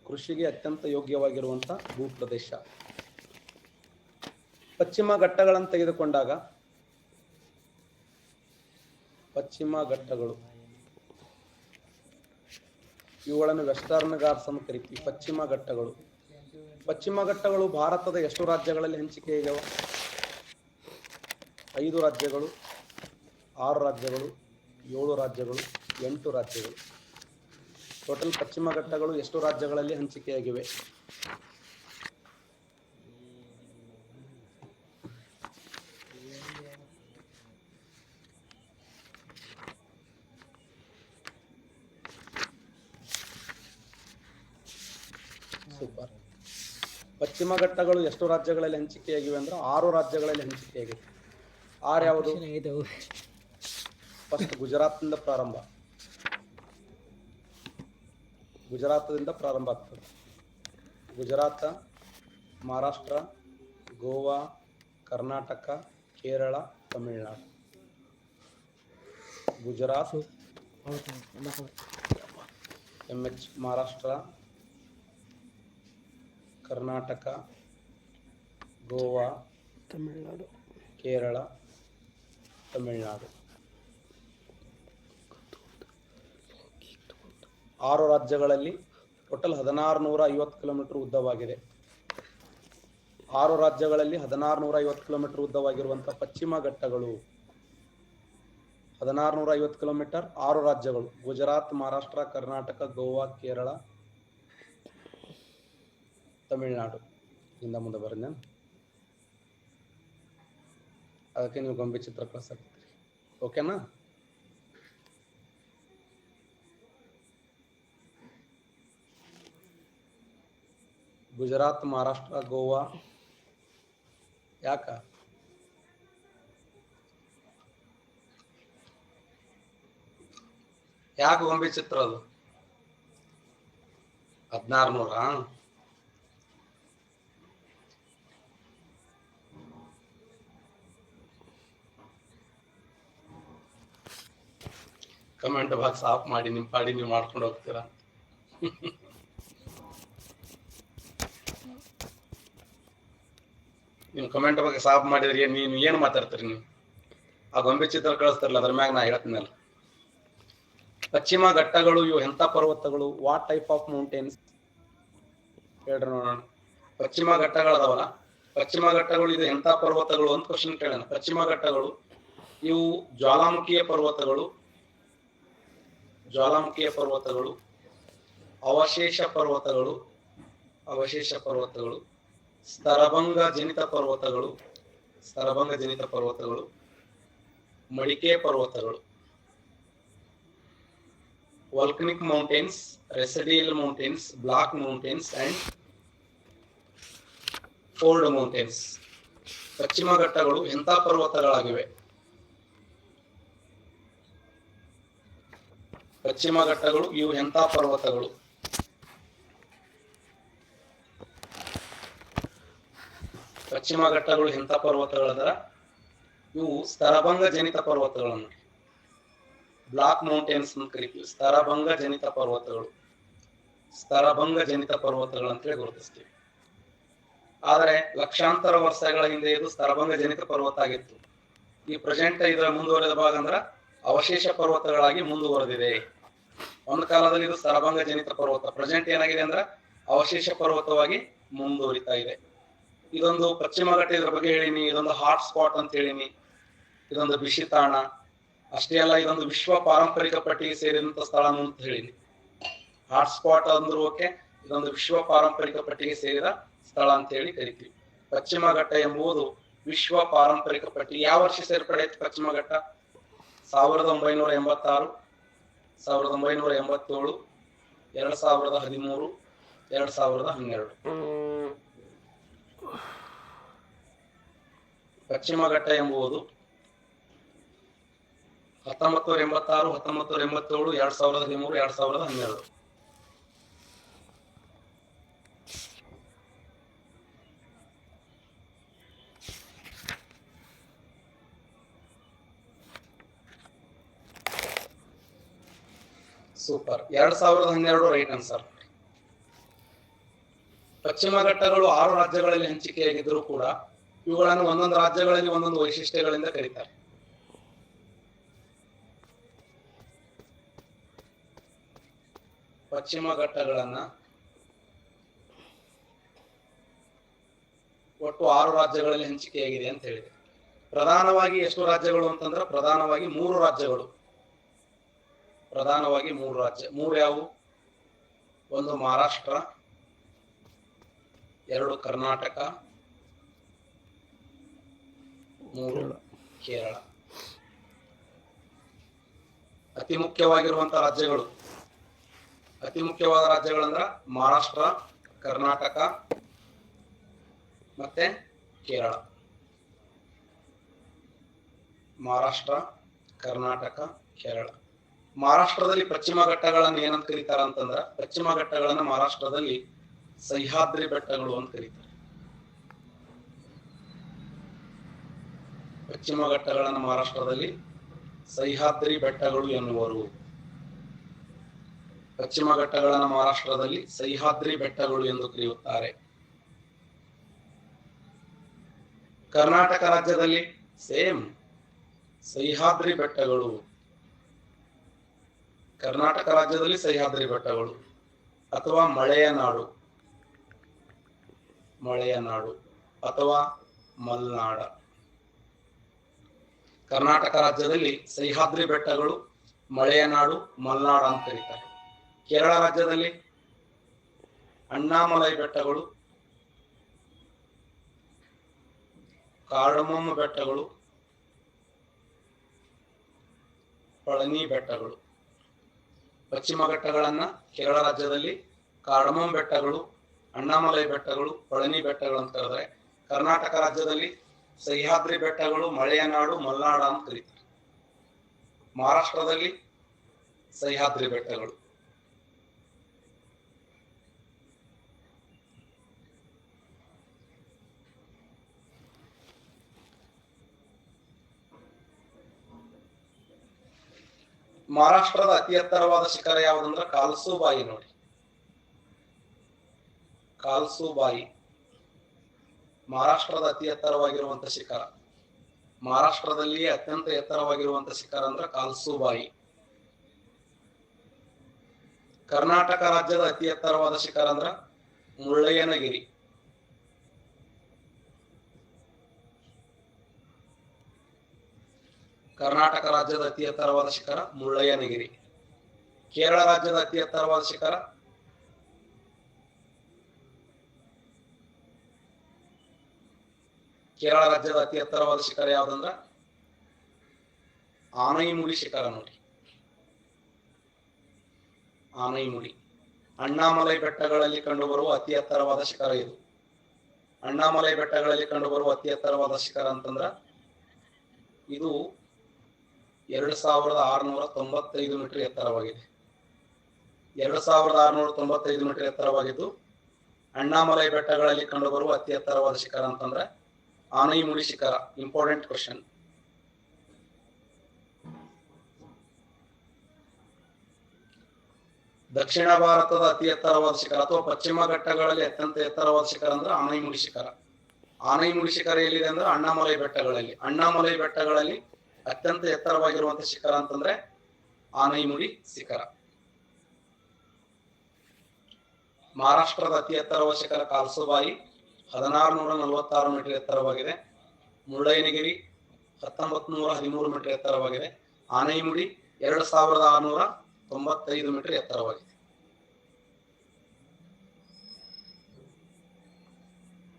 ಕೃಷಿಗೆ ಅತ್ಯಂತ ಯೋಗ್ಯವಾಗಿರುವಂತ ಭೂಪ್ರದೇಶ. ಪಶ್ಚಿಮ ಘಟ್ಟಗಳನ್ನು ತೆಗೆದುಕೊಂಡಾಗ, ಪಶ್ಚಿಮ ಘಟ್ಟಗಳು ಇವುಗಳನ್ನು ವೆಸ್ಟರ್ನ್ ಘಾಟ್ಸ್ ಅಂತ ಕರಿತೀವಿ. ಪಶ್ಚಿಮ ಘಟ್ಟಗಳು. ಪಶ್ಚಿಮ ಘಟ್ಟಗಳು ಭಾರತದ ಎಷ್ಟು ರಾಜ್ಯಗಳಲ್ಲಿ ಹಂಚಿಕೆ ಇದಾವ? 5 ರಾಜ್ಯಗಳು, 6 ರಾಜ್ಯಗಳು, 7 ರಾಜ್ಯಗಳು, 8 ರಾಜ್ಯಗಳು. ಟೋಟಲ್ ಪಶ್ಚಿಮ ಘಟ್ಟಗಳು ಎಷ್ಟು ರಾಜ್ಯಗಳಲ್ಲಿ ಹಂಚಿಕೆಯಾಗಿವೆ? ಸೂಪರ್. ಪಶ್ಚಿಮ ಘಟ್ಟಗಳು ಎಷ್ಟು ರಾಜ್ಯಗಳಲ್ಲಿ ಹಂಚಿಕೆಯಾಗಿವೆ ಅಂದ್ರೆ 6 ರಾಜ್ಯಗಳಲ್ಲಿ ಹಂಚಿಕೆಯಾಗಿವೆ. 6 ಯಾವುದು? ಫಸ್ಟ್ ಗುಜರಾತ್ನಿಂದ ಪ್ರಾರಂಭ. ಗುಜರಾತದಿಂದ ಪ್ರಾರಂಭ ಆಗ್ತದೆ. ಗುಜರಾತ, ಮಹಾರಾಷ್ಟ್ರ, ಗೋವಾ, ಕರ್ನಾಟಕ, ಕೇರಳ, ತಮಿಳುನಾಡು. ಗುಜರಾತ್, MH ಮಹಾರಾಷ್ಟ್ರ, ಕರ್ನಾಟಕ, ಗೋವಾ, ತಮಿಳುನಾಡು, ಕೇರಳ, ತಮಿಳುನಾಡು. 6 ರಾಜ್ಯಗಳಲ್ಲಿ ಟೋಟಲ್ 1650 ಕಿಲೋಮೀಟರ್ ಉದ್ದವಾಗಿದೆ. 6 ರಾಜ್ಯಗಳಲ್ಲಿ 1650 ಕಿಲೋಮೀಟರ್ ಉದ್ದವಾಗಿರುವಂತಹ ಪಶ್ಚಿಮ ಘಟ್ಟಗಳು. 1650 ಕಿಲೋಮೀಟರ್, 6 ರಾಜ್ಯಗಳು: ಗುಜರಾತ್, ಮಹಾರಾಷ್ಟ್ರ, ಕರ್ನಾಟಕ, ಗೋವಾ, ಕೇರಳ, ತಮಿಳುನಾಡು. ಇಂದ ಮುಂದೆ ಬರೋಣ. ಅದಕ್ಕೆ ನೀವು ಗೊಂಬೆ ಚಿತ್ರ ಕಳಿಸ್ತೀರಿ. ಓಕೆನಾ? ಗುಜರಾತ್, ಮಹಾರಾಷ್ಟ್ರ, ಗೋವಾ. ಯಾಕ ಗೊಂಬೆ ಚಿತ್ರ ಅದು? 1600 ಕಮೆಂಟ್ ಬಾಕ್ಸ್ ಆಫ್ ಮಾಡಿ ನಿಮ್ಮ ಪಾಡಿ ನೀವು ಮಾಡ್ಕೊಂಡು ಹೋಗ್ತೀರಾ. ನೀವು ಕಮೆಂಟ್ ಬಾಕ್ಸ್ ಆಫ್ ಮಾಡಿದ್ರೆ ನೀನು ಏನು ಮಾತಾಡ್ತೀರಿ ನೀವು? ಆ ಗೊಂಬೆ ಚಿತ್ರ ಕಳಿಸ್ತಾರಲ್ಲ ಅದ್ರ ಮ್ಯಾಗ ನಾ ಹೇಳ್ತೀನಲ್ಲ. ಪಶ್ಚಿಮ ಘಟ್ಟಗಳು ಇವು ಎಂಥ ಪರ್ವತಗಳು? ವಾಟ್ ಟೈಪ್ ಆಫ್ ಮೌಂಟೇನ್ಸ್ ಹೇಳ್ರಿ ನೋಡೋಣ. ಪಶ್ಚಿಮ ಘಟ್ಟಗಳದಾವಲ್ಲ, ಪಶ್ಚಿಮ ಘಟ್ಟಗಳು ಇದು ಎಂಥ ಪರ್ವತಗಳು ಅಂತ ಕ್ವಶನ್ ಕೇಳೋಣ. ಪಶ್ಚಿಮ ಘಟ್ಟಗಳು ಇವು ಜ್ವಾಲಾಮುಖಿಯ ಪರ್ವತಗಳು, ಜ್ವಾಲಾಮುಖಿಯ ಪರ್ವತಗಳು, ಅವಶೇಷ ಪರ್ವತಗಳು, ಅವಶೇಷ ಪರ್ವತಗಳು, ಸ್ತರಭಂಗ ಜನಿತ ಪರ್ವತಗಳು, ಸ್ತರಭಂಗ ಜನಿತ ಪರ್ವತಗಳು, ಮಡಿಕೆ ಪರ್ವತಗಳು, volcanic mountains, residual mountains, block mountains and fold mountains. ಪಶ್ಚಿಮ ಘಟ್ಟಗಳು ಎಂಥ ಪರ್ವತಗಳಾಗಿವೆ? ಪಶ್ಚಿಮ ಘಟ್ಟಗಳು ಇವು ಎಂಥ ಪರ್ವತಗಳು? ಪಶ್ಚಿಮ ಘಟ್ಟಗಳು ಎಂಥ ಪರ್ವತಗಳದ? ಇವು ಸ್ತರಭಂಗ ಜನಿತ ಪರ್ವತಗಳನ್ನು ಬ್ಲಾಕ್ ಮೌಂಟೇನ್ಸ್ ಅಂತ ಕರಿತೀವಿ. ಸ್ತರಭಂಗ ಜನಿತ ಪರ್ವತಗಳು, ಸ್ತರಭಂಗ ಜನಿತ ಪರ್ವತಗಳು ಅಂತೇಳಿ ಗುರುತಿಸ್ತೀವಿ. ಆದರೆ ಲಕ್ಷಾಂತರ ವರ್ಷಗಳ ಹಿಂದೆ ಇದು ಸ್ತರಭಂಗ ಜನಿತ ಪರ್ವತ ಆಗಿತ್ತು. ಈ ಪ್ರೆಸೆಂಟ್ ಇದರ ಮುಂದುವರೆದ ಭಾಗ ಅಂದ್ರ ಅವಶೇಷ ಪರ್ವತಗಳಾಗಿ ಮುಂದುವರೆದಿದೆ. ಒಂದು ಕಾಲದಲ್ಲಿ ಇದು ಸ್ತರಭಂಗ ಜನಿತ ಪರ್ವತ, ಪ್ರೆಸೆಂಟ್ ಏನಾಗಿದೆ ಅಂದ್ರ ಅವಶೇಷ ಪರ್ವತವಾಗಿ ಮುಂದುವರಿತಾ ಇದೆ. ಇದೊಂದು ಪಶ್ಚಿಮ ಘಟ್ಟ, ಇದ್ರ ಬಗ್ಗೆ ಹೇಳಿನಿ. ಇದೊಂದು ಹಾಟ್ ಸ್ಪಾಟ್ ಅಂತ ಹೇಳಿನಿ, ಇದೊಂದು ಬಿಸಿ ತಾಣ. ಅಷ್ಟೇ ಅಲ್ಲ, ಇದೊಂದು ವಿಶ್ವ ಪಾರಂಪರಿಕ ಪಟ್ಟಿಗೆ ಸೇರಿದಂತ ಸ್ಥಳ ಅಂತ ಹೇಳಿನಿ. ಹಾಟ್ ಸ್ಪಾಟ್ ಅಂದ್ರೂ ಓಕೆ, ಇದೊಂದು ವಿಶ್ವ ಪಾರಂಪರಿಕ ಪಟ್ಟಿಗೆ ಸೇರಿದ ಸ್ಥಳ ಅಂತ ಹೇಳಿ ಕರಿತೀವಿ. ಪಶ್ಚಿಮ ಘಟ್ಟ ಎಂಬುದು ವಿಶ್ವ ಪಾರಂಪರಿಕ ಪಟ್ಟಿ. ಯಾವ ವರ್ಷ ಸೇರ್ಪಡೆ ಆಯ್ತು ಪಶ್ಚಿಮ ಘಟ್ಟ? 1986, 1987, 2013, 2012. ಪಶ್ಚಿಮ ಘಟ್ಟ ಎಂಬುದು 1986, 1987, 2013, 2012. Super, 2012 right answer. ಪಶ್ಚಿಮ ಘಟ್ಟಗಳು 6 ರಾಜ್ಯಗಳಲ್ಲಿ ಹಂಚಿಕೆಯಾಗಿದ್ದರೂ ಕೂಡ ಇವುಗಳನ್ನು ಒಂದೊಂದು ರಾಜ್ಯಗಳಲ್ಲಿ ಒಂದೊಂದು ವೈಶಿಷ್ಟ್ಯಗಳಿಂದ ಕರೀತಾರೆ. ಪಶ್ಚಿಮ ಘಟ್ಟಗಳನ್ನ ಒಟ್ಟು 6 ರಾಜ್ಯಗಳಲ್ಲಿ ಹಂಚಿಕೆಯಾಗಿದೆ ಅಂತ ಹೇಳಿದೆ. ಪ್ರಧಾನವಾಗಿ ಎಷ್ಟು ರಾಜ್ಯಗಳು ಅಂತಂದ್ರೆ ಪ್ರಧಾನವಾಗಿ 3 ರಾಜ್ಯಗಳು. ಪ್ರಧಾನವಾಗಿ 3 ರಾಜ್ಯ. 3 ಯಾವುವು? ಒಂದು ಮಹಾರಾಷ್ಟ್ರ, 2 ಕರ್ನಾಟಕ, 3 ಕೇರಳ. ಅತಿ ಮುಖ್ಯವಾಗಿರುವಂತಹ ರಾಜ್ಯಗಳು, ಅತಿ ಮುಖ್ಯವಾದ ರಾಜ್ಯಗಳಂದ್ರ ಮಹಾರಾಷ್ಟ್ರ, ಕರ್ನಾಟಕ ಮತ್ತೆ ಕೇರಳ. ಮಹಾರಾಷ್ಟ್ರ, ಕರ್ನಾಟಕ, ಕೇರಳ. ಮಹಾರಾಷ್ಟ್ರದಲ್ಲಿ ಪಶ್ಚಿಮ ಘಟ್ಟಗಳನ್ನ ಏನಂತ ಕರೀತಾರ ಅಂತಂದ್ರ, ಪಶ್ಚಿಮ ಘಟ್ಟಗಳನ್ನ ಮಹಾರಾಷ್ಟ್ರದಲ್ಲಿ ಸಹ್ಯಾದ್ರಿ ಬೆಟ್ಟಗಳು ಅಂತ ಕರೀತಾರೆ. ಪಶ್ಚಿಮ ಘಟ್ಟಗಳನ್ನ ಮಹಾರಾಷ್ಟ್ರದಲ್ಲಿ ಸಹ್ಯಾದ್ರಿ ಬೆಟ್ಟಗಳು ಎನ್ನುವರು. ಪಶ್ಚಿಮ ಘಟ್ಟಗಳನ್ನ ಮಹಾರಾಷ್ಟ್ರದಲ್ಲಿ ಸಹ್ಯಾದ್ರಿ ಬೆಟ್ಟಗಳು ಎಂದು ಕರೆಯುತ್ತಾರೆ. ಕರ್ನಾಟಕ ರಾಜ್ಯದಲ್ಲಿ ಸೇಮ್ ಸಹ್ಯಾದ್ರಿ ಬೆಟ್ಟಗಳು. ಕರ್ನಾಟಕ ರಾಜ್ಯದಲ್ಲಿ ಸಹ್ಯಾದ್ರಿ ಬೆಟ್ಟಗಳು ಅಥವಾ ಮಳೆಯ ನಾಡು, ಮಳೆಯ ನಾಡು ಅಥವಾ ಮಲ್ನಾಡ. ಕರ್ನಾಟಕ ರಾಜ್ಯದಲ್ಲಿ ಸಹ್ಯಾದ್ರಿ ಬೆಟ್ಟಗಳು, ಮಳೆಯ ನಾಡು, ಮಲ್ನಾಡ ಅಂತ ಕರೀತಾರೆ. ಕೇರಳ ರಾಜ್ಯದಲ್ಲಿ ಅಣ್ಣಾಮಲೈ ಬೆಟ್ಟಗಳು, ಕಾರ್ಡಮಮ್ ಬೆಟ್ಟಗಳು, ಪಳನಿ ಬೆಟ್ಟಗಳು. ಪಶ್ಚಿಮ ಘಟ್ಟಗಳನ್ನ ಕೇರಳ ರಾಜ್ಯದಲ್ಲಿ ಕಾರ್ಡಮಮ್ ಬೆಟ್ಟಗಳು, ಅಣ್ಣಾಮಲೈ ಬೆಟ್ಟಗಳು, ಪಳನಿ ಬೆಟ್ಟಗಳು ಅಂತ ಕರೆದ್ರೆ, ಕರ್ನಾಟಕ ರಾಜ್ಯದಲ್ಲಿ ಸಹ್ಯಾದ್ರಿ ಬೆಟ್ಟಗಳು, ಮಳೆಯ ನಾಡು, ಮಲ್ನಾಡ ಅಂತ ಕರೀತಾರೆ. ಮಹಾರಾಷ್ಟ್ರದಲ್ಲಿ ಸಹ್ಯಾದ್ರಿ ಬೆಟ್ಟಗಳು. ಮಹಾರಾಷ್ಟ್ರದ ಅತಿ ಎತ್ತರವಾದ ಶಿಖರ ಯಾವುದಂದ್ರ ಕಾಲ್ಸುಬಾಯಿ ನೋಡಿ. ಕಾಲ್ಸುಬಾಯಿ ಮಹಾರಾಷ್ಟ್ರದ ಅತಿ ಎತ್ತರವಾಗಿರುವಂತ ಶಿಖರ. ಮಹಾರಾಷ್ಟ್ರದಲ್ಲಿ ಅತ್ಯಂತ ಎತ್ತರವಾಗಿರುವಂತ ಶಿಖರ ಅಂದ್ರ ಕಾಲ್ಸುಬಾಯಿ. ಕರ್ನಾಟಕ ರಾಜ್ಯದ ಅತಿ ಎತ್ತರವಾದ ಶಿಖರ ಅಂದ್ರ ಮುಳ್ಳಯ್ಯನಗಿರಿ. ಕರ್ನಾಟಕ ರಾಜ್ಯದ ಅತಿ ಎತ್ತರವಾದ ಶಿಖರ ಮುಳ್ಳಯ್ಯನಗಿರಿ. ಕೇರಳ ರಾಜ್ಯದ ಅತಿ ಎತ್ತರವಾದ ಶಿಖರ ಕೇರಳ ರಾಜ್ಯದ ಅತಿ ಎತ್ತರವಾದ ಶಿಖರ ಯಾವ್ದಂದ್ರ ಆನೈಮುಡಿ ಶಿಖರ ನೋಡಿ. ಆನೈಮುಡಿ. ಅಣ್ಣಾಮಲೈ ಬೆಟ್ಟಗಳಲ್ಲಿ ಕಂಡುಬರುವ ಅತಿ ಎತ್ತರವಾದ ಶಿಖರ ಇದು. ಅಣ್ಣಾಮಲೈ ಬೆಟ್ಟಗಳಲ್ಲಿ ಕಂಡುಬರುವ ಅತಿ ಎತ್ತರವಾದ ಶಿಖರ ಅಂತಂದ್ರ ಇದು 2695 ಮೀಟರ್ ಎತ್ತರವಾಗಿದೆ. 2695 ಮೀಟರ್ ಎತ್ತರವಾಗಿದ್ದು ಅಣ್ಣಾಮಲೈ ಬೆಟ್ಟಗಳಲ್ಲಿ ಕಂಡುಬರುವ ಅತಿ ಎತ್ತರವಾದ ಶಿಖರ ಅಂತಂದ್ರೆ ಆನೈಮುಡಿ ಶಿಖರ. Important question. ದಕ್ಷಿಣ ಭಾರತದ ಅತಿ ಎತ್ತರವಾದ ಶಿಖರ ಅಥವಾ ಪಶ್ಚಿಮ ಘಟ್ಟಗಳಲ್ಲಿ ಅತ್ಯಂತ ಎತ್ತರವಾದ ಶಿಖರ ಅಂದ್ರೆ ಆನೈಮುಡಿ ಶಿಖರ. ಆನೈಮುಡಿ ಶಿಖರ ಎಲ್ಲಿದೆ ಅಂದ್ರೆ ಅಣ್ಣಾಮಲೈ ಬೆಟ್ಟಗಳಲ್ಲಿ. ಅಣ್ಣಾಮಲೈ ಬೆಟ್ಟಗಳಲ್ಲಿ ಅತ್ಯಂತ ಎತ್ತರವಾಗಿರುವಂತಹ ಶಿಖರ ಅಂತಂದ್ರೆ ಆನೈಮುಡಿ ಶಿಖರ. ಮಹಾರಾಷ್ಟ್ರದ ಅತಿ ಎತ್ತರವಾದ ಶಿಖರ ಕಾಲ್ಸುಬಾಯಿ 1646 ಮೀಟರ್ ಎತ್ತರವಾಗಿದೆ. ಮುಳ್ಳಯ್ಯನಗಿರಿ 1913 ಮೀಟರ್ ಎತ್ತರವಾಗಿದೆ. ಆನೈಮುಡಿ 2695 ಮೀಟರ್ ಎತ್ತರವಾಗಿದೆ.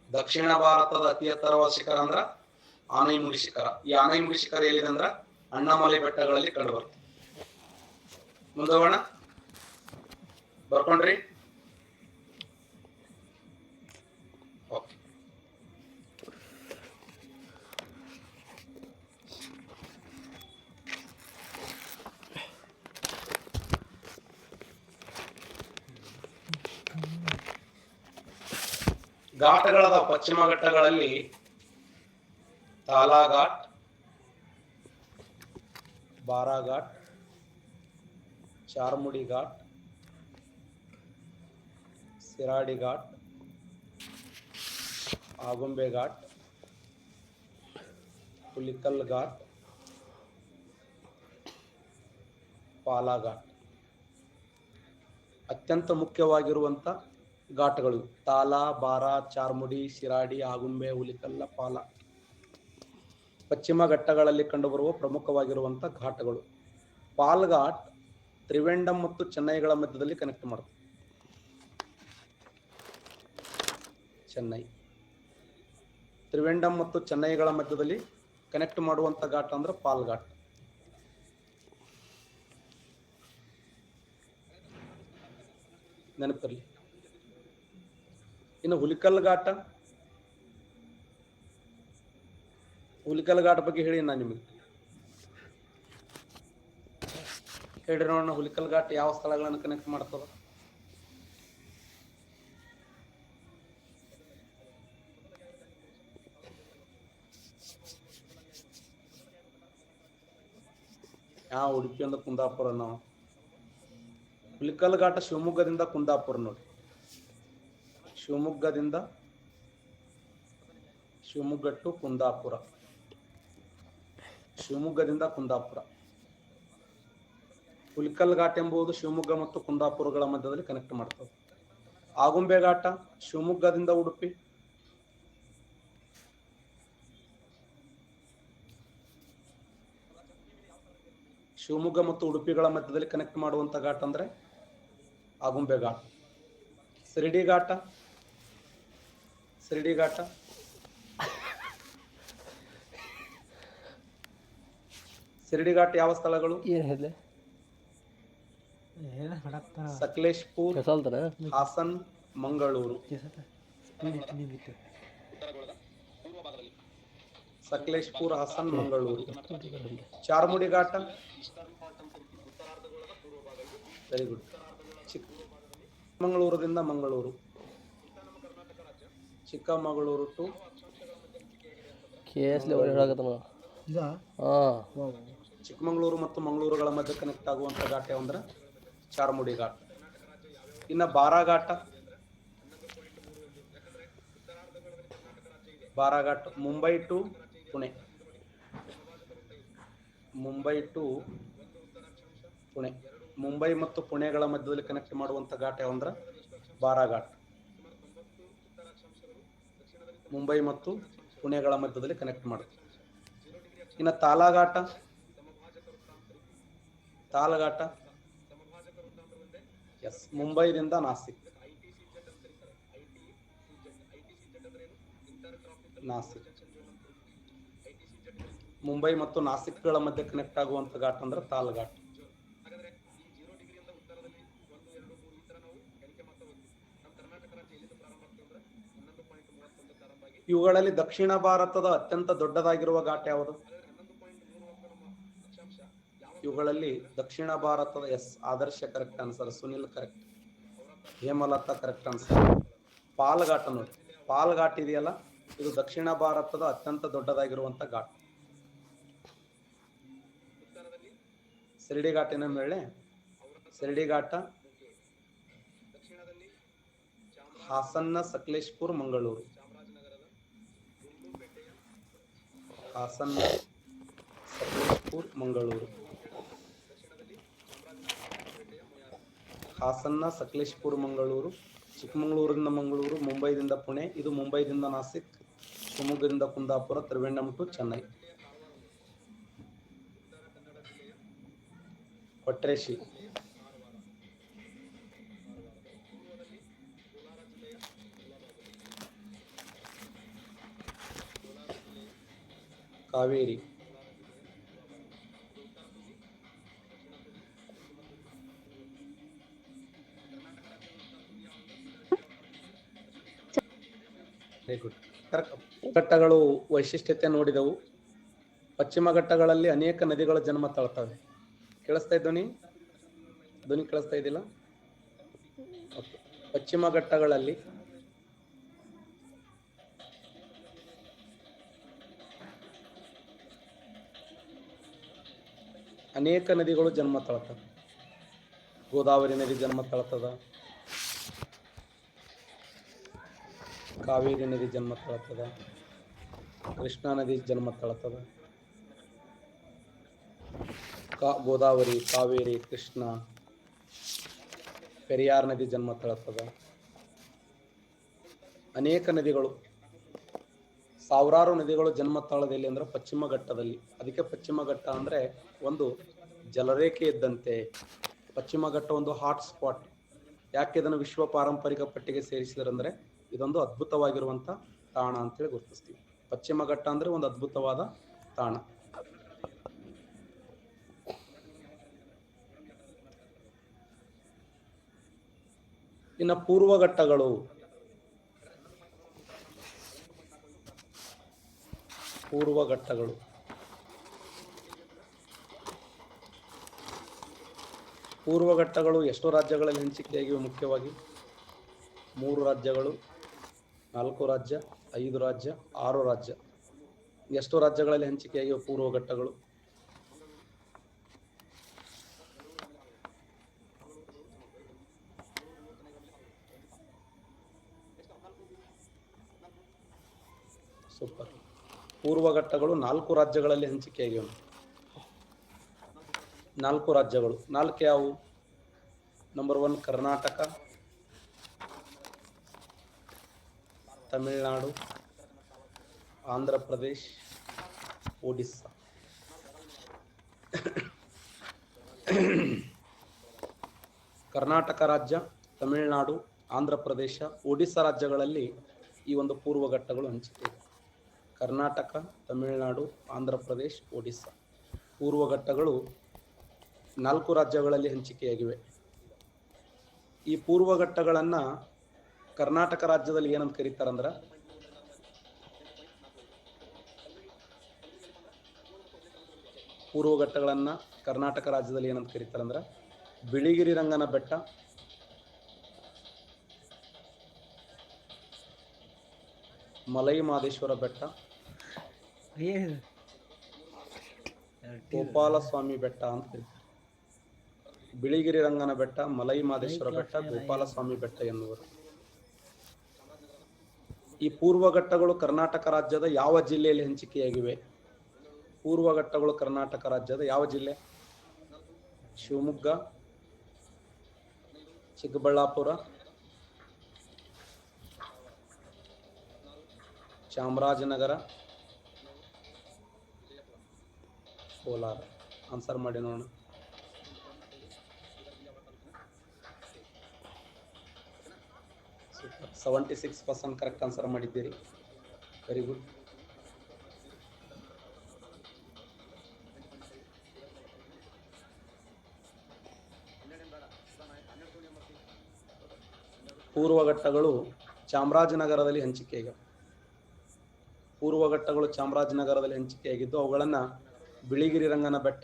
ದಕ್ಷಿಣ ಭಾರತದ ಅತಿ ಎತ್ತರವಾದ ಶಿಖರ ಅಂದ್ರ ಆನೈಮುಡಿ ಶಿಖರ. ಈ ಆನೈಮುಡಿ ಶಿಖರ ಎಲ್ಲಿದೆ ಅಂದ್ರ ಅಣ್ಣಾಮಲೈ ಬೆಟ್ಟಗಳಲ್ಲಿ ಕಂಡುಬರುತ್ತೆ. ಮುಂದೋಗೋಣ. ಬರ್ಕೊಂಡ್ರಿ? ಓಕೆ. ಘಾಟಗಳದ ಪಶ್ಚಿಮ ಘಟ್ಟಗಳಲ್ಲಿ ತಾಲಾ ಘಾಟ್, ಬಾರಾ ಘಾಟ್, ಚಾರ್ಮುಡಿ ಘಾಟ್, ಸಿರಾಡಿ ಘಾಟ್, ಆಗುಂಬೆ ಘಾಟ್, ಹುಲಿಕಲ್ ಘಾಟ್, ಪಾಲಾ ಘಾಟ್. ಅತ್ಯಂತ ಮುಖ್ಯವಾಗಿರುವಂತ ಘಾಟ್ಗಳು ತಾಲಾ, ಬಾರಾ, ಚಾರ್ಮುಡಿ, ಸಿರಾಡಿ, ಆಗುಂಬೆ, ಹುಲಿಕಲ್ಲ, ಪಾಲ. ಪಶ್ಚಿಮ ಘಟ್ಟಗಳಲ್ಲಿ ಕಂಡುಬರುವ ಪ್ರಮುಖವಾಗಿರುವಂತಹ ಘಾಟ್ಗಳು. ಪಾಲ್ ಘಾಟ್ ತ್ರಿವೆಂಡಂ ಮತ್ತು ಚೆನ್ನೈಗಳ ಮಧ್ಯದಲ್ಲಿ ಕನೆಕ್ಟ್ ಮಾಡುತ್ತೆ. ಚೆನ್ನೈ, ತ್ರಿವೆಂಡಂ ಮತ್ತು ಚೆನ್ನೈಗಳ ಮಧ್ಯದಲ್ಲಿ ಕನೆಕ್ಟ್ ಮಾಡುವಂತ ಘಾಟ್ ಅಂದ್ರೆ ಪಾಲ್ ಘಾಟ್. ನೆನಪಿರಲಿ. ಇನ್ನು ಹುಲಿಕಲ್ ಘಾಟ, ಹುಲಿಕಲ್ ಘಾಟ್ ಬಗ್ಗೆ ಹೇಳಿ ನಾನು ನಿಮಗೆ. ಹೇಳ್ರಿ ನೋಡೋಣ, ಹುಲಿಕಲ್ ಘಾಟ್ ಯಾವ ಸ್ಥಳಗಳನ್ನು ಕನೆಕ್ಟ್ ಮಾಡ್ತದ? ಯಾವ ಉಡುಪಿಯಿಂದ ಕುಂದಾಪುರ. ನಾವು ಹುಲಿಕಲ್ ಘಾಟ ಶಿವಮೊಗ್ಗದಿಂದ ಕುಂದಾಪುರ ನೋಡಿ. ಶಿವಮೊಗ್ಗ ಟು ಕುಂದಾಪುರ, ಶಿವಮೊಗ್ಗದಿಂದ ಕುಂದಾಪುರ. ಹುಲಿಕಲ್ ಘಾಟ್ ಎಂಬುದು ಶಿವಮೊಗ್ಗ ಮತ್ತು ಕುಂದಾಪುರಗಳ ಮಧ್ಯದಲ್ಲಿ ಕನೆಕ್ಟ್ ಮಾಡ್ತದೆ. ಆಗುಂಬೆ ಘಾಟ ಶಿವಮೊಗ್ಗದಿಂದ ಉಡುಪಿ, ಶಿವಮೊಗ್ಗ ಮತ್ತು ಉಡುಪಿಗಳ ಮಧ್ಯದಲ್ಲಿ ಕನೆಕ್ಟ್ ಮಾಡುವಂತ ಘಾಟ್ ಅಂದ್ರೆ ಆಗುಂಬೆ ಘಾಟ್. ಸಿರಿಡಿ ಘಾಟ, ಸಿರಿಡಿ ಘಾಟ ಸಿರಿಡಿ ಘಾಟ್ ಯಾವ ಸ್ಥಳಗಳು? ಸಕಲೇಶ್ಪುರ್, ಹಾಸನ್, ಮಂಗಳೂರು. ಸಕಲೇಶ್ಪುರ್, ಹಾಸನ್, ಮಂಗಳೂರು. ಚಾರ್ಮುಡಿ ಘಾಟ, ವೆರಿ ಗುಡ್, ಚಿಕ್ಕಮಗಳೂರದಿಂದ ಮಂಗಳೂರು, ಚಿಕ್ಕಮಗಳೂರು ಟು ಚಿಕ್ಕಮಗಳೂರು ಮತ್ತು ಮಂಗಳೂರುಗಳ ಮಧ್ಯೆ ಕನೆಕ್ಟ್ ಆಗುವಂಥ ಘಾಟ್ ಯಾವಂದ್ರೆ ಚಾರ್ಮುಡಿ ಘಾಟ್. ಇನ್ನು ಬಾರಾಘಾಟ, ಬಾರಾಘಾಟ್ ಮುಂಬೈ ಟು ಪುಣೆ, ಮುಂಬೈ ಟು ಪುಣೆ, ಮುಂಬೈ ಮತ್ತು ಪುಣೆಗಳ ಮಧ್ಯದಲ್ಲಿ ಕನೆಕ್ಟ್ ಮಾಡುವಂಥ ಘಾಟ್ ಯಾವಂದ್ರೆ ಬಾರಾಘಾಟ್. ಮುಂಬೈ ಮತ್ತು ಪುಣೆಗಳ ಮಧ್ಯದಲ್ಲಿ ಕನೆಕ್ಟ್ ಮಾಡುತ್ತೆ. ಇನ್ನು ತಾಲಘಾಟ, ತಾಲಘಾಟ ಎಸ್ ಮುಂಬೈದಿಂದ ನಾಸಿಕ್, ನಾಸಿಕ್, ಮುಂಬೈ ಮತ್ತು ನಾಸಿಕ್ಗಳ ಮಧ್ಯೆ ಕನೆಕ್ಟ್ ಆಗುವಂಥ ಘಾಟ್ ಅಂದ್ರೆ ತಾಲಘಾಟ್. ಇವುಗಳಲ್ಲಿ ದಕ್ಷಿಣ ಭಾರತದ ಅತ್ಯಂತ ದೊಡ್ಡದಾಗಿರುವ ಘಾಟ್ ಯಾವುದು? ಇವುಗಳಲ್ಲಿ ದಕ್ಷಿಣ ಭಾರತದ yes Adarsh correct answer, Sunil correct, Hemalatha correct answer. Palghat ನೋಡಿ, ಪಾಲ್ಘಾಟ್ ಇದೆಯಲ್ಲ, ಇದು ದಕ್ಷಿಣ ಭಾರತದ ಅತ್ಯಂತ ದೊಡ್ಡದಾಗಿರುವಂತ ಘಾಟ್. ಶಿರಡಿ ಘಾಟಿನ ಮೇಲೆ ಶಿರಡಿ ಘಾಟ ಹಾಸನ್ನ ಸಕಲೇಶ್ಪುರ್ ಮಂಗಳೂರು, ಹಾಸನ್ನ ಸಕಲೇಶ್ಪುರ್ ಮಂಗಳೂರು, ಹಾಸನ್ನ ಸಕಲೇಶ್ಪುರ್ ಮಂಗಳೂರು, ಚಿಕ್ಕಮಗಳೂರಿಂದ ಮಂಗಳೂರು, ಮುಂಬೈದಿಂದ ಪುಣೆ, ಇದು ಮುಂಬೈದಿಂದ ನಾಸಿಕ್, ಶಿವಮೊಗ್ಗದಿಂದ Kundapura, Trivandrum to Chennai. Kotreshi, Kaveri, very good. ಘಟ್ಟಗಳು ವೈಶಿಷ್ಟ್ಯತೆ ನೋಡಿದವು. ಪಶ್ಚಿಮ ಘಟ್ಟಗಳಲ್ಲಿ ಅನೇಕ ನದಿಗಳು ಜನ್ಮ ತಾಳ್ತವೆ. ಕೇಳಿಸ್ತಾ ಧ್ವನಿ? ಧ್ವನಿ ಕೇಳಿಸ್ತಾ ಇದ್ದಿಲ್ಲ? ಓಕೆ. ಪಶ್ಚಿಮ ಘಟ್ಟಗಳಲ್ಲಿ ಅನೇಕ ನದಿಗಳು ಜನ್ಮ ತಾಳ್ತವೆ. ಗೋದಾವರಿ ನದಿ ಜನ್ಮ ತಾಳ್ತದ, ಕಾವೇರಿ ನದಿ ಜನ್ಮ ತಾಳ್ತದ, ಕೃಷ್ಣಾ ನದಿ ಜನ್ಮ ತಾಳ್ತದ. ಗೋದಾವರಿ, ಕಾವೇರಿ, ಕೃಷ್ಣ, ಪೆರಿಯಾರ್ ನದಿ ಜನ್ಮ ತಾಳ್ತದ. ಅನೇಕ ನದಿಗಳು, ಸಾವಿರಾರು ನದಿಗಳು ಜನ್ಮ ತಾಳದಲ್ಲಿ ಅಂದ್ರೆ ಪಶ್ಚಿಮ ಘಟ್ಟದಲ್ಲಿ. ಅದಕ್ಕೆ ಪಶ್ಚಿಮ ಘಟ್ಟ ಅಂದ್ರೆ ಒಂದು ಜಲರೇಖೆ ಇದ್ದಂತೆ. ಪಶ್ಚಿಮ ಘಟ್ಟ ಒಂದು ಹಾಟ್ ಸ್ಪಾಟ್. ಯಾಕೆ ಇದನ್ನು ವಿಶ್ವ ಪಾರಂಪರಿಕ ಪಟ್ಟಿಗೆ ಸೇರಿಸಿದ್ರಂದ್ರೆ ಇದೊಂದು ಅದ್ಭುತವಾಗಿರುವಂತ ತಾಣ ಅಂತೇಳಿ ಗುರುತಿಸ್ತೀವಿ. ಪಶ್ಚಿಮ ಘಟ್ಟ ಅಂದ್ರೆ ಒಂದು ಅದ್ಭುತವಾದ ತಾಣ. ಇನ್ನು ಪೂರ್ವ ಘಟ್ಟಗಳು, ಪೂರ್ವ ಘಟ್ಟಗಳು ಪೂರ್ವ ಘಟ್ಟಗಳು ಎಷ್ಟು ರಾಜ್ಯಗಳಲ್ಲಿ ಹಂಚಿಕೆಯಾಗಿವೆ? ಮುಖ್ಯವಾಗಿ 3 ರಾಜ್ಯಗಳು, 4 ರಾಜ್ಯ, 5 ರಾಜ್ಯ, 6 ರಾಜ್ಯ. ಎಷ್ಟು ರಾಜ್ಯಗಳಲ್ಲಿ ಹಂಚಿಕೆಯಾಗಿವೆ ಪೂರ್ವ ಘಟ್ಟಗಳು? ಸೂಪರ್. ಪೂರ್ವ ಘಟ್ಟಗಳು 4 ರಾಜ್ಯಗಳಲ್ಲಿ ಹಂಚಿಕೆಯಾಗಿವೆ. 4 ರಾಜ್ಯಗಳು. 4 ಯಾವುವು? ನಂಬರ್ 1 ಕರ್ನಾಟಕ, ತಮಿಳುನಾಡು, ಆಂಧ್ರ ಪ್ರದೇಶ್, ಒಡಿಸ್ಸಾ. ಕರ್ನಾಟಕ ರಾಜ್ಯ, ತಮಿಳುನಾಡು, ಆಂಧ್ರ ಪ್ರದೇಶ, ಒಡಿಸ್ಸಾ ರಾಜ್ಯಗಳಲ್ಲಿ ಈ ಒಂದು ಪೂರ್ವ ಘಟ್ಟಗಳು ಹಂಚಿಕೆ ಇದೆ. ಕರ್ನಾಟಕ, ತಮಿಳುನಾಡು, ಆಂಧ್ರ ಪ್ರದೇಶ್, ಒಡಿಸ್ಸಾ ಪೂರ್ವ ಘಟ್ಟಗಳು 4 ರಾಜ್ಯಗಳಲ್ಲಿ ಹಂಚಿಕೆಯಾಗಿವೆ. ಈ ಪೂರ್ವ ಘಟ್ಟಗಳನ್ನ ಕರ್ನಾಟಕ ರಾಜ್ಯದಲ್ಲಿ ಏನಂತ ಕರೀತಾರಂದ್ರ ಪೂರ್ವ ಘಟ್ಟಗಳನ್ನ ಕರ್ನಾಟಕ ರಾಜ್ಯದಲ್ಲಿ ಏನಂತ ಕರೀತಾರಂದ್ರ ಬಿಳಿಗಿರಿ ರಂಗನ ಬೆಟ್ಟ, ಮಲೈ ಮಾದೇಶ್ವರ ಬೆಟ್ಟ, ಗೋಪಾಲಸ್ವಾಮಿ ಬೆಟ್ಟ ಅಂತ ಕರೀತಾರೆ. ಬಿಳಿಗಿರಿ ರಂಗನ ಬೆಟ್ಟ, ಮಲೈ ಮಾದೇಶ್ವರ ಬೆಟ್ಟ, ಗೋಪಾಲಸ್ವಾಮಿ ಬೆಟ್ಟ ಎನ್ನುವರು. ಈ ಪೂರ್ವ ಘಟ್ಟಗಳು ಕರ್ನಾಟಕ ರಾಜ್ಯದ ಯಾವ ಜಿಲ್ಲೆಯಲ್ಲಿ ಹಂಚಿಕೆಯಾಗಿವೆ? ಪೂರ್ವ ಘಟ್ಟಗಳು ಕರ್ನಾಟಕ ರಾಜ್ಯದ ಯಾವ ಜಿಲ್ಲೆ? ಶಿವಮೊಗ್ಗ, ಚಿಕ್ಕಬಳ್ಳಾಪುರ, ಚಾಮರಾಜನಗರ, ಕೋಲಾರ. ಆನ್ಸರ್ ಮಾಡಿ ನೋಡೋಣ. ಸೂಪರ್, 76% ಕರೆಕ್ಟ್ ಆನ್ಸರ್ ಮಾಡಿದ್ದೀರಿ. Very good. ಪೂರ್ವ ಘಟ್ಟಗಳು ಚಾಮರಾಜನಗರದಲ್ಲಿ ಹಂಚಿಕೆಯಾಗಿವೆ. ಪೂರ್ವ ಘಟ್ಟಗಳು ಚಾಮರಾಜನಗರದಲ್ಲಿ ಹಂಚಿಕೆಯಾಗಿದ್ದು ಅವುಗಳನ್ನು ಬಿಳಿಗಿರಿ ರಂಗನ ಬೆಟ್ಟ,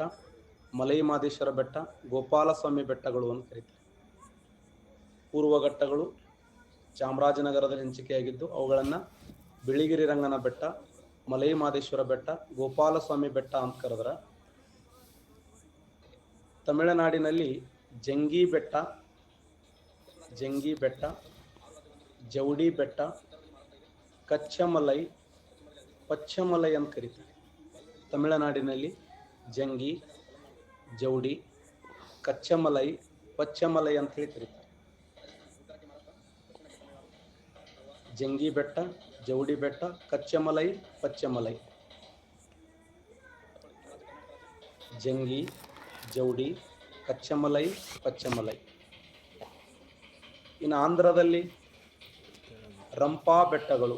ಮಲೈ ಮಾದೇಶ್ವರ ಬೆಟ್ಟ, ಗೋಪಾಲಸ್ವಾಮಿ ಬೆಟ್ಟಗಳು ಅಂತ ಕರೀತಾರೆ. ಪೂರ್ವ ಘಟ್ಟಗಳು ಚಾಮರಾಜನಗರದಲ್ಲಿ ಹಂಚಿಕೆಯಾಗಿದ್ದು ಅವುಗಳನ್ನು ಬಿಳಿಗಿರಿ ರಂಗನ ಬೆಟ್ಟ, ಮಲೈ ಮಾದೇಶ್ವರ ಬೆಟ್ಟ, ಗೋಪಾಲಸ್ವಾಮಿ ಬೆಟ್ಟ ಅಂತ ಕರೆದ್ರ. ತಮಿಳುನಾಡಿನಲ್ಲಿ ಜಂಗಿ ಬೆಟ್ಟ, ಜೌಡಿ ಬೆಟ್ಟ, ಕಚ್ಚಮಲೈ, ಪಚ್ಚಮಲೈ ಅಂತ ಕರೀತಾರೆ. ತಮಿಳುನಾಡಿನಲ್ಲಿ ಜಂಗಿ, ಜೌಡಿ, ಕಚ್ಚಮಲೈ, ಪಚ್ಚಮಲೈ ಅಂತ ಹೇಳಿ ಕರೀತಾರೆ. ಜಂಗಿ ಬೆಟ್ಟ, ಜೌಡಿ ಬೆಟ್ಟ, ಕಚ್ಚಮಲೈ, ಪಚ್ಚಮಲೈ. ಜಂಗಿ, ಜೌಡಿ, ಕಚ್ಚಮಲೈ, ಪಚ್ಚಮಲೈ. ಇನ್ನು ಆಂಧ್ರದಲ್ಲಿ ರಂಪಾ ಬೆಟ್ಟಗಳು,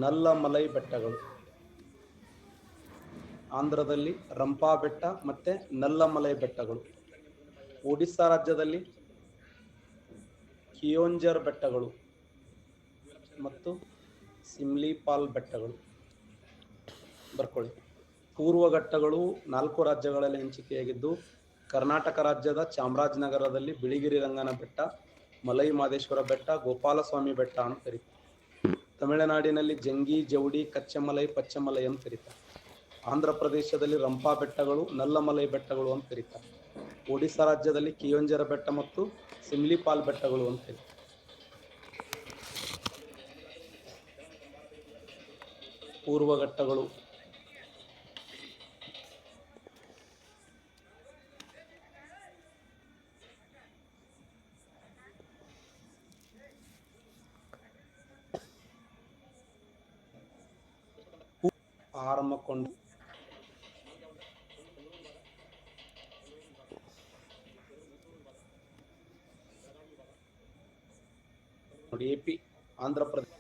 ನಲ್ಲಮಲೈ ಬೆಟ್ಟಗಳು. ಆಂಧ್ರದಲ್ಲಿ ರಂಪಾ ಬೆಟ್ಟ ಮತ್ತೆ ನಲ್ಲಮಲೈ ಬೆಟ್ಟಗಳು. ಒಡಿಸ್ಸಾ ರಾಜ್ಯದಲ್ಲಿ ಕಿಯೋಂಜರ್ ಬೆಟ್ಟಗಳು ಮತ್ತು ಸಿಮ್ಲಿಪಾಲ್ ಬೆಟ್ಟಗಳು. ಬರ್ಕೊಳ್ಳಿ. ಪೂರ್ವ ಘಟ್ಟಗಳು 4 ರಾಜ್ಯಗಳಲ್ಲಿ ಹಂಚಿಕೆಯಾಗಿದ್ದು ಕರ್ನಾಟಕ ರಾಜ್ಯದ ಚಾಮರಾಜನಗರದಲ್ಲಿ ಬಿಳಿಗಿರಿ ರಂಗನ ಬೆಟ್ಟ, ಮಲೈ ಮಾದೇಶ್ವರ ಬೆಟ್ಟ, ಗೋಪಾಲಸ್ವಾಮಿ ಬೆಟ್ಟ ಅಂತ ಕರೀತಾರೆ. ತಮಿಳುನಾಡಿನಲ್ಲಿ ಜಂಗಿ, ಜೌಡಿ, ಕಚ್ಚಮಲೈ, ಪಚ್ಚಮಲೈ ಅಂತ ಕರೀತಾರೆ. ಆಂಧ್ರ ಪ್ರದೇಶದಲ್ಲಿ ರಂಪಾ ಬೆಟ್ಟಗಳು, ನಲ್ಲಮಲೈ ಬೆಟ್ಟಗಳು ಅಂತ ಕರೀತಾರೆ. ಒಡಿಸ್ಸಾ ರಾಜ್ಯದಲ್ಲಿ ಕಿಯೋಂಜರ ಬೆಟ್ಟ ಮತ್ತು ಸಿಮ್ಲಿಪಾಲ್ ಬೆಟ್ಟಗಳು ಅಂತ ಕರೀತಾರೆ. ಪೂರ್ವ ಘಟ್ಟಗಳು ಆರಮಕೊಂಡ, ನೋಡಿ AP, ಆಂಧ್ರ ಪ್ರದೇಶ.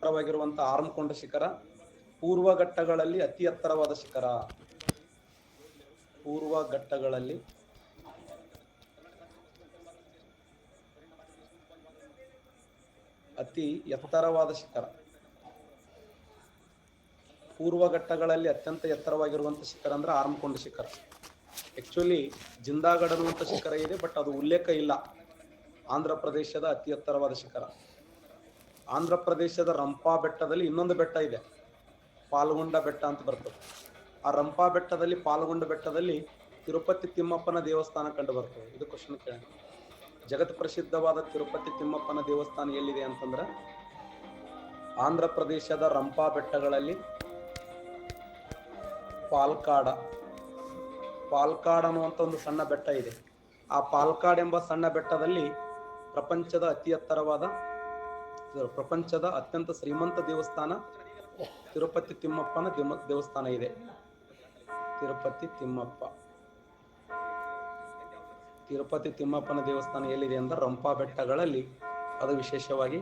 ಎತ್ತರವಾಗಿರುವಂತಹ ಆರಮಕೊಂಡ ಶಿಖರ ಪೂರ್ವ ಘಟ್ಟಗಳಲ್ಲಿ ಅತಿ ಎತ್ತರವಾದ ಶಿಖರ. ಪೂರ್ವ ಘಟ್ಟಗಳಲ್ಲಿ ಅತಿ ಎತ್ತರವಾದ ಶಿಖರ. ಪೂರ್ವ ಘಟ್ಟಗಳಲ್ಲಿ ಅತ್ಯಂತ ಎತ್ತರವಾಗಿರುವಂತಹ ಶಿಖರ ಅಂದ್ರೆ ಆರಮಕೊಂಡ ಶಿಖರ. ಆಕ್ಚುಲಿ ಜಿಂದಾಗಢ ಅನ್ನುವಂಥ ಶಿಖರ ಇದೆ, ಬಟ್ ಅದು ಉಲ್ಲೇಖ ಇಲ್ಲ. ಆಂಧ್ರ ಪ್ರದೇಶದ ಅತಿ ಎತ್ತರವಾದ ಶಿಖರ. ಆಂಧ್ರ ಪ್ರದೇಶದ ರಂಪಾ ಬೆಟ್ಟದಲ್ಲಿ ಇನ್ನೊಂದು ಬೆಟ್ಟ ಇದೆ, ಪಾಲ್ಗೊಂಡ ಬೆಟ್ಟ ಅಂತ ಬರ್ತದೆ. ಆ ರಂಪಾ ಬೆಟ್ಟದಲ್ಲಿ, ಪಾಲ್ಗೊಂಡ ಬೆಟ್ಟದಲ್ಲಿ ತಿರುಪತಿ ತಿಮ್ಮಪ್ಪನ ದೇವಸ್ಥಾನ ಕಂಡು ಬರ್ತದೆ. ಇದು ಕ್ವಶನ್ ಕೇಳ. ಜಗತ್ ಪ್ರಸಿದ್ಧವಾದ ತಿರುಪತಿ ತಿಮ್ಮಪ್ಪನ ದೇವಸ್ಥಾನ ಎಲ್ಲಿದೆ ಅಂತಂದ್ರೆ ಆಂಧ್ರ ಪ್ರದೇಶದ ರಂಪಾ ಬೆಟ್ಟಗಳಲ್ಲಿ ಪಾಲ್ಕಾಡ್ ಅನ್ನುವಂಥ ಒಂದು ಸಣ್ಣ ಬೆಟ್ಟ ಇದೆ. ಆ ಪಾಲ್ಕಾಡ್ ಎಂಬ ಸಣ್ಣ ಬೆಟ್ಟದಲ್ಲಿ ಪ್ರಪಂಚದ ಅತ್ಯಂತ ಶ್ರೀಮಂತ ದೇವಸ್ಥಾನ ತಿರುಪತಿ ತಿಮ್ಮಪ್ಪನ ದೇವಸ್ಥಾನ ಇದೆ. ತಿರುಪತಿ ತಿಮ್ಮಪ್ಪನ ದೇವಸ್ಥಾನ ಎಲ್ಲಿದೆ ಅಂದ್ರೆ ರಂಪಾ ಬೆಟ್ಟಗಳಲ್ಲಿ. ಅದು ವಿಶೇಷವಾಗಿ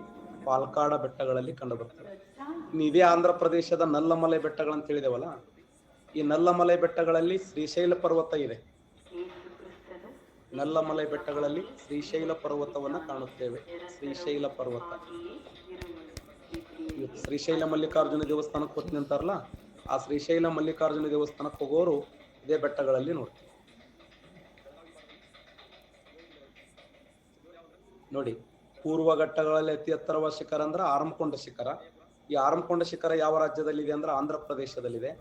ಪಾಲ್ಕಾಡ ಬೆಟ್ಟಗಳಲ್ಲಿ ಕಂಡುಬರ್ತವೆ. ಇನ್ನು ಇದೇ ಆಂಧ್ರ ಪ್ರದೇಶದ ನಲ್ಲಮಲೆ ಬೆಟ್ಟಗಳಂತ ಹೇಳಿದೆವಲ್ಲ, ಈ ನಲ್ಲಮಲೆ ಬೆಟ್ಟಗಳಲ್ಲಿ ಶ್ರೀಶೈಲ ಪರ್ವತ ಇದೆ. ನಲ್ಲಮಲೆ ಬೆಟ್ಟಗಳಲ್ಲಿ ಶ್ರೀಶೈಲ ಪರ್ವತವನ್ನ ಕಾಣುತ್ತೇವೆ. ಶ್ರೀಶೈಲ ಪರ್ವತ, ಶ್ರೀಶೈಲ ಮಲ್ಲಿಕಾರ್ಜುನ ದೇವಸ್ಥಾನಕ್ಕೆ ಹೋಗ್ತೀನಿ ಅಂತಾರಲ್ಲ, ಆ ಶ್ರೀಶೈಲ ಮಲ್ಲಿಕಾರ್ಜುನ ದೇವಸ್ಥಾನಕ್ಕೆ ಹೋಗೋರು ಇದೇ ಬೆಟ್ಟಗಳಲ್ಲಿ ನೋಡ್ತೀವಿ. ನೋಡಿ, ಪೂರ್ವ ಘಟ್ಟಗಳಲ್ಲಿ ಅತಿ ಎತ್ತರವಾದ ಶಿಖರ ಅಂದ್ರೆ ಆರಂಕೊಂಡ ಶಿಖರ. ಈ ಆರಂಕೊಂಡ ಶಿಖರ ಯಾವ ರಾಜ್ಯದಲ್ಲಿದೆ ಅಂದ್ರೆ ಆಂಧ್ರ ಪ್ರದೇಶದಲ್ಲಿದೆ.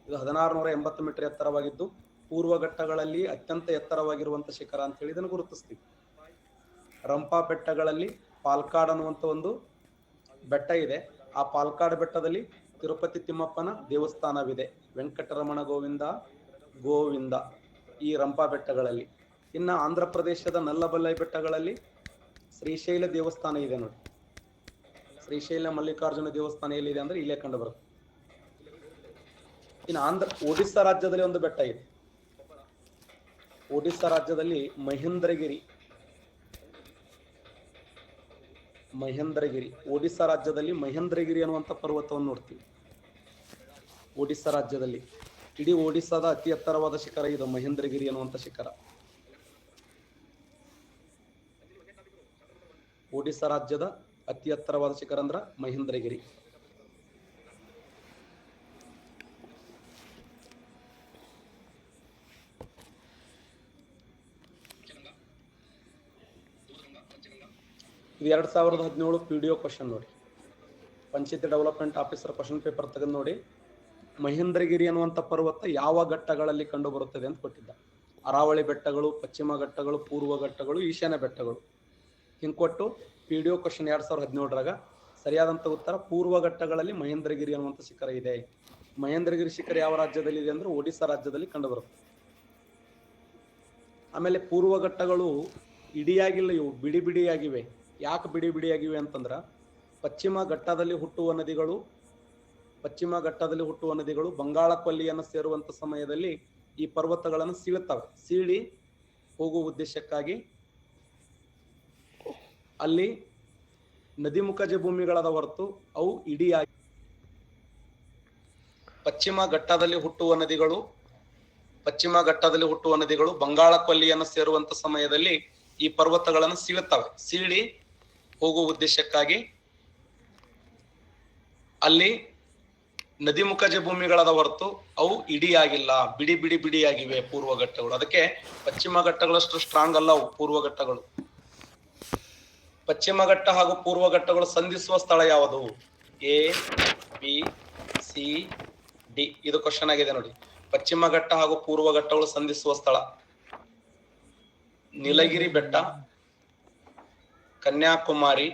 ಇದು 1680 ಮೀಟರ್ ಎತ್ತರವಾಗಿದ್ದು ಪೂರ್ವ ಘಟ್ಟಗಳಲ್ಲಿ ಅತ್ಯಂತ ಎತ್ತರವಾಗಿರುವಂತ ಶಿಖರ ಅಂತ ಹೇಳಿ ಇದನ್ನು ಗುರುತಿಸ್ತೀವಿ. ರಂಪಾ ಬೆಟ್ಟಗಳಲ್ಲಿ ಪಾಲ್ಕಾಡ್ ಅನ್ನುವಂತ ಒಂದು ಬೆಟ್ಟ ಇದೆ. ಆ ಪಾಲ್ಕಾಡ್ ಬೆಟ್ಟದಲ್ಲಿ ತಿರುಪತಿ ತಿಮ್ಮಪ್ಪನ ದೇವಸ್ಥಾನವಿದೆ. ವೆಂಕಟರಮಣ ಗೋವಿಂದ ಗೋವಿಂದ ಈ ರಂಪಾ ಬೆಟ್ಟಗಳಲ್ಲಿ. ಇನ್ನು ಆಂಧ್ರ ಪ್ರದೇಶದ ನಲ್ಲಬಲ್ಲೈ ಬೆಟ್ಟಗಳಲ್ಲಿ ಶ್ರೀಶೈಲ ದೇವಸ್ಥಾನ ಇದೆ ನೋಡಿ. ಶ್ರೀಶೈಲ ಮಲ್ಲಿಕಾರ್ಜುನ ದೇವಸ್ಥಾನ ಎಲ್ಲಿದೆ ಅಂದ್ರೆ ಇಲ್ಲೇ ಕಂಡು ಬರುತ್ತೆ. ಇನ್ನು ಒಡಿಸ್ಸಾ ರಾಜ್ಯದಲ್ಲಿ ಒಂದು ಬೆಟ್ಟ ಇದೆ. ಒಡಿಸ್ಸಾ ರಾಜ್ಯದಲ್ಲಿ ಮಹೇಂದ್ರಗಿರಿ ಒಡಿಸ್ಸಾ ರಾಜ್ಯದಲ್ಲಿ ಮಹೇಂದ್ರಗಿರಿ ಅನ್ನುವಂಥ ಪರ್ವತವನ್ನು ನೋಡ್ತೀವಿ. ಒಡಿಸ್ಸಾ ರಾಜ್ಯದಲ್ಲಿ ಇಡೀ ಒಡಿಸ್ಸಾದ ಅತಿ ಎತ್ತರವಾದ ಶಿಖರ ಇದು ಮಹೇಂದ್ರಗಿರಿ ಅನ್ನುವಂಥ ಶಿಖರ. ಒಡಿಸ್ಸಾ ರಾಜ್ಯದ ಅತಿ ಎತ್ತರವಾದ ಶಿಖರ ಅಂದ್ರ ಮಹೇಂದ್ರಗಿರಿ. ಇದು 2017 PDO ಕ್ವಶನ್ ನೋಡಿ. ಪಂಚಾಯತಿ ಡೆವಲಪ್ಮೆಂಟ್ ಆಫೀಸರ್ ಕ್ವಶನ್ ಪೇಪರ್ ತೆಗೆದು ನೋಡಿ. ಮಹೇಂದ್ರಗಿರಿ ಅನ್ನುವಂಥ ಪರ್ವತ ಯಾವ ಘಟ್ಟಗಳಲ್ಲಿ ಕಂಡು ಬರುತ್ತದೆ ಅಂತ ಕೊಟ್ಟಿದ್ದ. ಅರಾವಳಿ ಬೆಟ್ಟಗಳು, ಪಶ್ಚಿಮ ಘಟ್ಟಗಳು, ಪೂರ್ವ ಘಟ್ಟಗಳು, ಈಶಾನ್ಯ ಬೆಟ್ಟಗಳು ಹಿಂಗೆ ಕೊಟ್ಟು PDO ಕ್ವಶನ್ 2017ರಾಗ ಸರಿಯಾದಂಥ ಉತ್ತರ ಪೂರ್ವ ಘಟ್ಟಗಳಲ್ಲಿ ಮಹೇಂದ್ರಗಿರಿ ಅನ್ನುವಂಥ ಶಿಖರ ಇದೆ. ಮಹೇಂದ್ರಗಿರಿ ಶಿಖರ ಯಾವ ರಾಜ್ಯದಲ್ಲಿ ಇದೆ ಅಂದ್ರೆ ಒಡಿಸ್ಸಾ ರಾಜ್ಯದಲ್ಲಿ ಕಂಡು ಬರುತ್ತೆ. ಆಮೇಲೆ ಪೂರ್ವ ಘಟ್ಟಗಳು ಇಡಿಯಾಗಿಲ್ಲ, ಇವು ಬಿಡಿ ಬಿಡಿಯಾಗಿವೆ. ಯಾಕೆ ಬಿಡಿ ಬಿಡಿಯಾಗಿವೆ ಅಂತಂದ್ರ ಪಶ್ಚಿಮ ಘಟ್ಟದಲ್ಲಿ ಹುಟ್ಟುವ ನದಿಗಳು ಬಂಗಾಳ ಕೊಲ್ಲಿಯನ್ನು ಸೇರುವಂತ ಸಮಯದಲ್ಲಿ ಈ ಪರ್ವತಗಳನ್ನು ಸೀಳುತ್ತವೆ. ಸೀಳಿ ಹೋಗುವ ಉದ್ದೇಶಕ್ಕಾಗಿ ಅಲ್ಲಿ ನದಿಮುಖಜ ಭೂಮಿಗಳದ ಹೊರತು ಅವು ಇಡಿಯಾಗಿ ಪಶ್ಚಿಮ ಘಟ್ಟದಲ್ಲಿ ಹುಟ್ಟುವ ನದಿಗಳು ಬಂಗಾಳ ಕೊಲ್ಲಿಯನ್ನು ಸೇರುವಂತ ಸಮಯದಲ್ಲಿ ಈ ಪರ್ವತಗಳನ್ನು ಸೀಳುತ್ತವೆ. ಸೀಳಿ ಹೋಗುವ ಉದ್ದೇಶಕ್ಕಾಗಿ ಅಲ್ಲಿ ನದಿಮುಖಜ ಭೂಮಿಗಳದ ಹೊರತು ಅವು ಇಡಿಯಾಗಿಲ್ಲ, ಬಿಡಿಯಾಗಿವೆ ಪೂರ್ವ ಘಟ್ಟಗಳು. ಅದಕ್ಕೆ ಪಶ್ಚಿಮ ಘಟ್ಟಗಳಷ್ಟು ಸ್ಟ್ರಾಂಗ್ ಅಲ್ಲ ಅವು ಪೂರ್ವ ಘಟ್ಟಗಳು. ಪಶ್ಚಿಮ ಘಟ್ಟ ಹಾಗೂ ಪೂರ್ವ ಘಟ್ಟಗಳು ಸಂಧಿಸುವ ಸ್ಥಳ ಯಾವುದು? ABCD ಇದು ಕ್ವಶನ್ ಆಗಿದೆ ನೋಡಿ. ಪಶ್ಚಿಮ ಘಟ್ಟ ಹಾಗೂ ಪೂರ್ವ ಘಟ್ಟಗಳು ಸಂಧಿಸುವ ಸ್ಥಳ ನೀಲಗಿರಿ ಬೆಟ್ಟ, ಕನ್ಯಾಕುಮಾರಿ,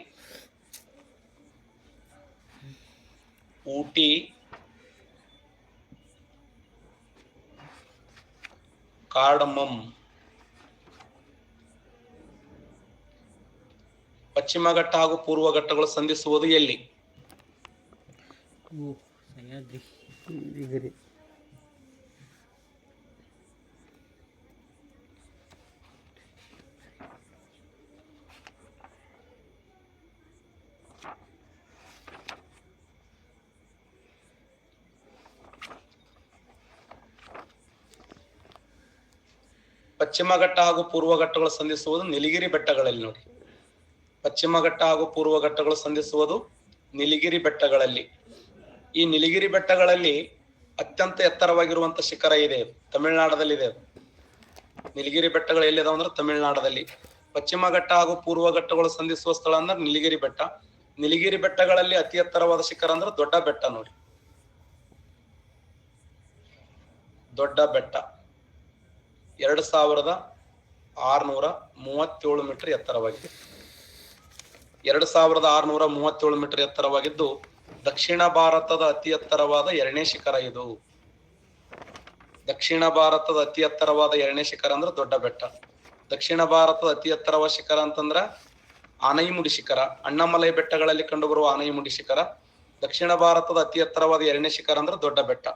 ಊಟಿ, ಕಾರ್ಡಮಮ್. ಪಶ್ಚಿಮ ಘಟ್ಟ ಹಾಗೂ ಪೂರ್ವ ಘಟ್ಟಗಳು ಸಂಧಿಸುವುದು ಎಲ್ಲಿ? ಪಶ್ಚಿಮ ಘಟ್ಟ ಹಾಗೂ ಪೂರ್ವ ಘಟ್ಟಗಳು ಸಂಧಿಸುವುದು ನೀಲಗಿರಿ ಬೆಟ್ಟಗಳಲ್ಲಿ ನೋಡಿ. ಪಶ್ಚಿಮ ಘಟ್ಟ ಹಾಗೂ ಪೂರ್ವ ಘಟ್ಟಗಳು ಸಂಧಿಸುವುದು ನೀಲಗಿರಿ ಬೆಟ್ಟಗಳಲ್ಲಿ. ಈ ನೀಲಗಿರಿ ಬೆಟ್ಟಗಳಲ್ಲಿ ಅತ್ಯಂತ ಎತ್ತರವಾಗಿರುವಂತ ಶಿಖರ ಇದೆ, ತಮಿಳುನಾಡದಲ್ಲಿದೆ. ನೀಲಗಿರಿ ಬೆಟ್ಟಗಳು ಎಲ್ಲಿದಾವ ಅಂದ್ರೆ ತಮಿಳುನಾಡದಲ್ಲಿ. ಪಶ್ಚಿಮ ಘಟ್ಟ ಹಾಗೂ ಪೂರ್ವ ಘಟ್ಟಗಳು ಸಂಧಿಸುವ ಸ್ಥಳ ಅಂದ್ರೆ ನೀಲಗಿರಿ ಬೆಟ್ಟ. ನೀಲಗಿರಿ ಬೆಟ್ಟಗಳಲ್ಲಿ ಅತಿ ಎತ್ತರವಾದ ಶಿಖರ ಅಂದ್ರೆ ದೊಡ್ಡ ಬೆಟ್ಟ ನೋಡಿ. ದೊಡ್ಡ ಬೆಟ್ಟ 2637 ಮೀಟರ್ ಎತ್ತರವಾಗಿದೆ. 2637 ಮೀಟರ್ ಎತ್ತರವಾಗಿದ್ದು ದಕ್ಷಿಣ ಭಾರತದ ಅತಿ ಎತ್ತರವಾದ ಎರಡನೇ ಶಿಖರ ಇದು. ದಕ್ಷಿಣ ಭಾರತದ ಅತಿ ಎತ್ತರವಾದ ಎರಡನೇ ಶಿಖರ ಅಂದ್ರೆ ದೊಡ್ಡ ಬೆಟ್ಟ. ದಕ್ಷಿಣ ಭಾರತದ ಅತಿ ಎತ್ತರವಾದ ಶಿಖರ ಅಂತಂದ್ರ ಆನೈಮುಡಿ ಶಿಖರ. ಅಣ್ಣಾಮಲೈ ಬೆಟ್ಟಗಳಲ್ಲಿ ಕಂಡುಬರುವ ಆನೈಮುಡಿ ಶಿಖರ. ದಕ್ಷಿಣ ಭಾರತದ ಅತಿ ಎತ್ತರವಾದ ಎರಡನೇ ಶಿಖರ ಅಂದ್ರೆ ದೊಡ್ಡ ಬೆಟ್ಟ.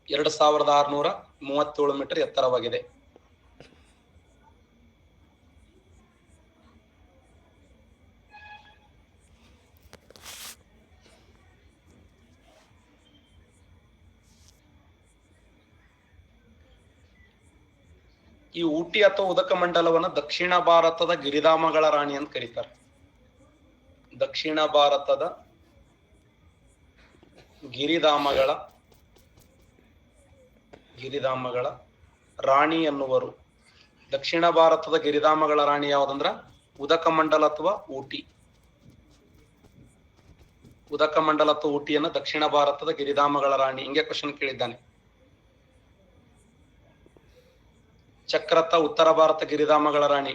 2637 ಮೀಟರ್ ಎತ್ತರವಾಗಿದೆ. ಈ ಊಟಿ ಅಥವಾ ಉದಕ ಮಂಡಲವನ್ನ ದಕ್ಷಿಣ ಭಾರತದ ಗಿರಿಧಾಮಗಳ ರಾಣಿ ಅಂತ ಕರೀತಾರೆ. ದಕ್ಷಿಣ ಭಾರತದ ಗಿರಿಧಾಮಗಳ ರಾಣಿ ಎನ್ನುವರು. ದಕ್ಷಿಣ ಭಾರತದ ಗಿರಿಧಾಮಗಳ ರಾಣಿ ಯಾವ್ದಂದ್ರ ಉದಕ ಮಂಡಲ ಅಥವಾ ಊಟಿ. ಉದಕ ಮಂಡಲ ಅಥವಾ ಊಟಿಯನ್ನ ದಕ್ಷಿಣ ಭಾರತದ ಗಿರಿಧಾಮಗಳ ರಾಣಿ. ಹಿಂಗೆ ಕ್ವಶನ್ ಕೇಳಿದ್ದಾನೆ. ಚಕ್ರತ ಉತ್ತರ ಭಾರತ ಗಿರಿಧಾಮಗಳ ರಾಣಿ.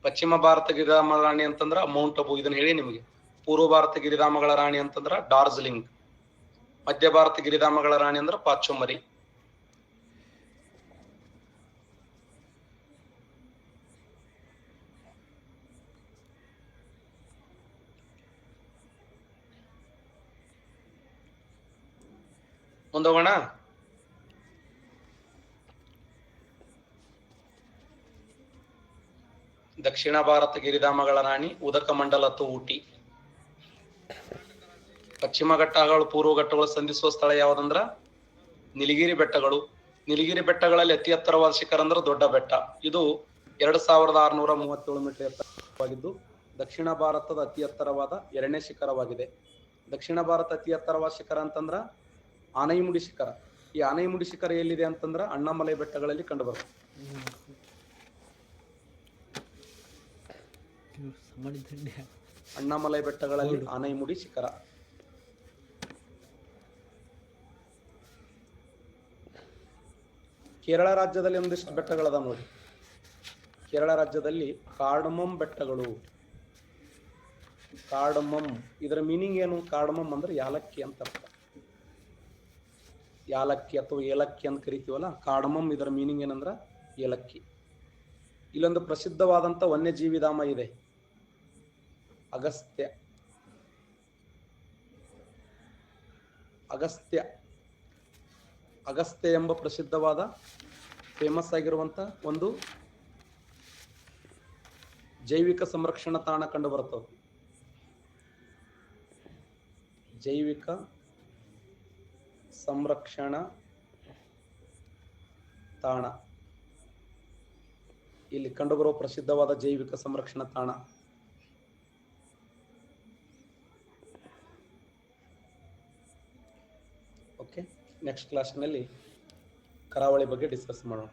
ಪಶ್ಚಿಮ ಭಾರತ ಗಿರಿಧಾಮಗಳ ರಾಣಿ ಅಂತಂದ್ರ ಮೌಂಟ್ ಅಬು, ಇದನ್ನ ಹೇಳಿ ನಿಮಗೆ. ಪೂರ್ವ ಭಾರತ ಗಿರಿಧಾಮಗಳ ರಾಣಿ ಅಂತಂದ್ರ ಡಾರ್ಜಿಲಿಂಗ್. ಮಧ್ಯ ಭಾರತ ಗಿರಿಧಾಮಗಳ ರಾಣಿ ಅಂದ್ರ ಪಾಚುಮರಿ. ಮುಂದೋಗೋಣ. ದಕ್ಷಿಣ ಭಾರತ ಗಿರಿಧಾಮಗಳ ರಾಣಿ ಉದಕ ಮಂಡಲ ಅಥವಾ ಊಟಿ. ಪಶ್ಚಿಮ ಘಟ್ಟಗಳು ಪೂರ್ವ ಘಟ್ಟಗಳು ಸಂಧಿಸುವ ಸ್ಥಳ ಯಾವ್ದಂದ್ರ ನೀಲಗಿರಿ ಬೆಟ್ಟಗಳು. ನೀಲಗಿರಿ ಬೆಟ್ಟಗಳಲ್ಲಿ ಅತಿ ಎತ್ತರವಾದ ಶಿಖರ ಅಂದ್ರೆ ದೊಡ್ಡ ಬೆಟ್ಟ. ಇದು 2637 ಮೀಟರ್ ಎತ್ತರವಾಗಿದ್ದು ದಕ್ಷಿಣ ಭಾರತದ ಅತಿ ಎತ್ತರವಾದ 2ನೇ ಶಿಖರವಾಗಿದೆ. ದಕ್ಷಿಣ ಭಾರತ ಅತಿ ಎತ್ತರವಾದ ಶಿಖರ ಅಂತಂದ್ರ ಆನೈಮುಡಿ ಶಿಖರ. ಈ ಆನೈಮುಡಿ ಶಿಖರ ಎಲ್ಲಿದೆ ಅಂತಂದ್ರ ಅಣ್ಣಾಮಲೈ ಬೆಟ್ಟಗಳಲ್ಲಿ ಕಂಡುಬರುತ್ತೆ. ಅಣ್ಣಾಮಲೈ ಬೆಟ್ಟಗಳಲ್ಲಿ ಆನೈಮುಡಿ ಶಿಖರ. ಕೇರಳ ರಾಜ್ಯದಲ್ಲಿ ಒಂದಿಷ್ಟು ಬೆಟ್ಟಗಳದ ನೋಡಿ. ಕೇರಳ ರಾಜ್ಯದಲ್ಲಿ ಕಾರ್ಡಮಮ್ ಬೆಟ್ಟಗಳು. ಕಾರ್ಡಮಮ್ ಇದರ ಮೀನಿಂಗ್ ಏನು? ಕಾರ್ಡಮಮ್ ಅಂದ್ರೆ ಯಾಲಕ್ಕಿ ಅಂತ ಅರ್ಥ. ಯಾಲಕ್ಕಿ ಅಥವಾ ಏಲಕ್ಕಿ ಅಂತ ಕರಿತೀವಲ್ಲ, ಕಾರ್ಡಮಮ್ ಇದರ ಮೀನಿಂಗ್ ಏನಂದ್ರ ಏಲಕ್ಕಿ. ಇಲ್ಲೊಂದು ಪ್ರಸಿದ್ಧವಾದಂತ ವನ್ಯಜೀವಿ ಧಾಮ ಇದೆ, ಅಗಸ್ತ್ಯ. ಅಗಸ್ತ್ಯ ಎಂಬ ಪ್ರಸಿದ್ಧವಾದ ಫೇಮಸ್ ಆಗಿರುವಂತ ಒಂದು ಜೈವಿಕ ಸಂರಕ್ಷಣಾ ತಾಣ ಕಂಡು ಬರುತ್ತದೆ. ಜೈವಿಕ ಸಂರಕ್ಷಣಾ ತಾಣ ಇಲ್ಲಿ ಕಂಡುಬರುವ ಪ್ರಸಿದ್ಧವಾದ ಜೈವಿಕ ಸಂರಕ್ಷಣಾ ತಾಣ. ಓಕೆ, ನೆಕ್ಸ್ಟ್ ಕ್ಲಾಸ್ನಲ್ಲಿ ಕರಾವಳಿ ಬಗ್ಗೆ ಡಿಸ್ಕಸ್ ಮಾಡೋಣ.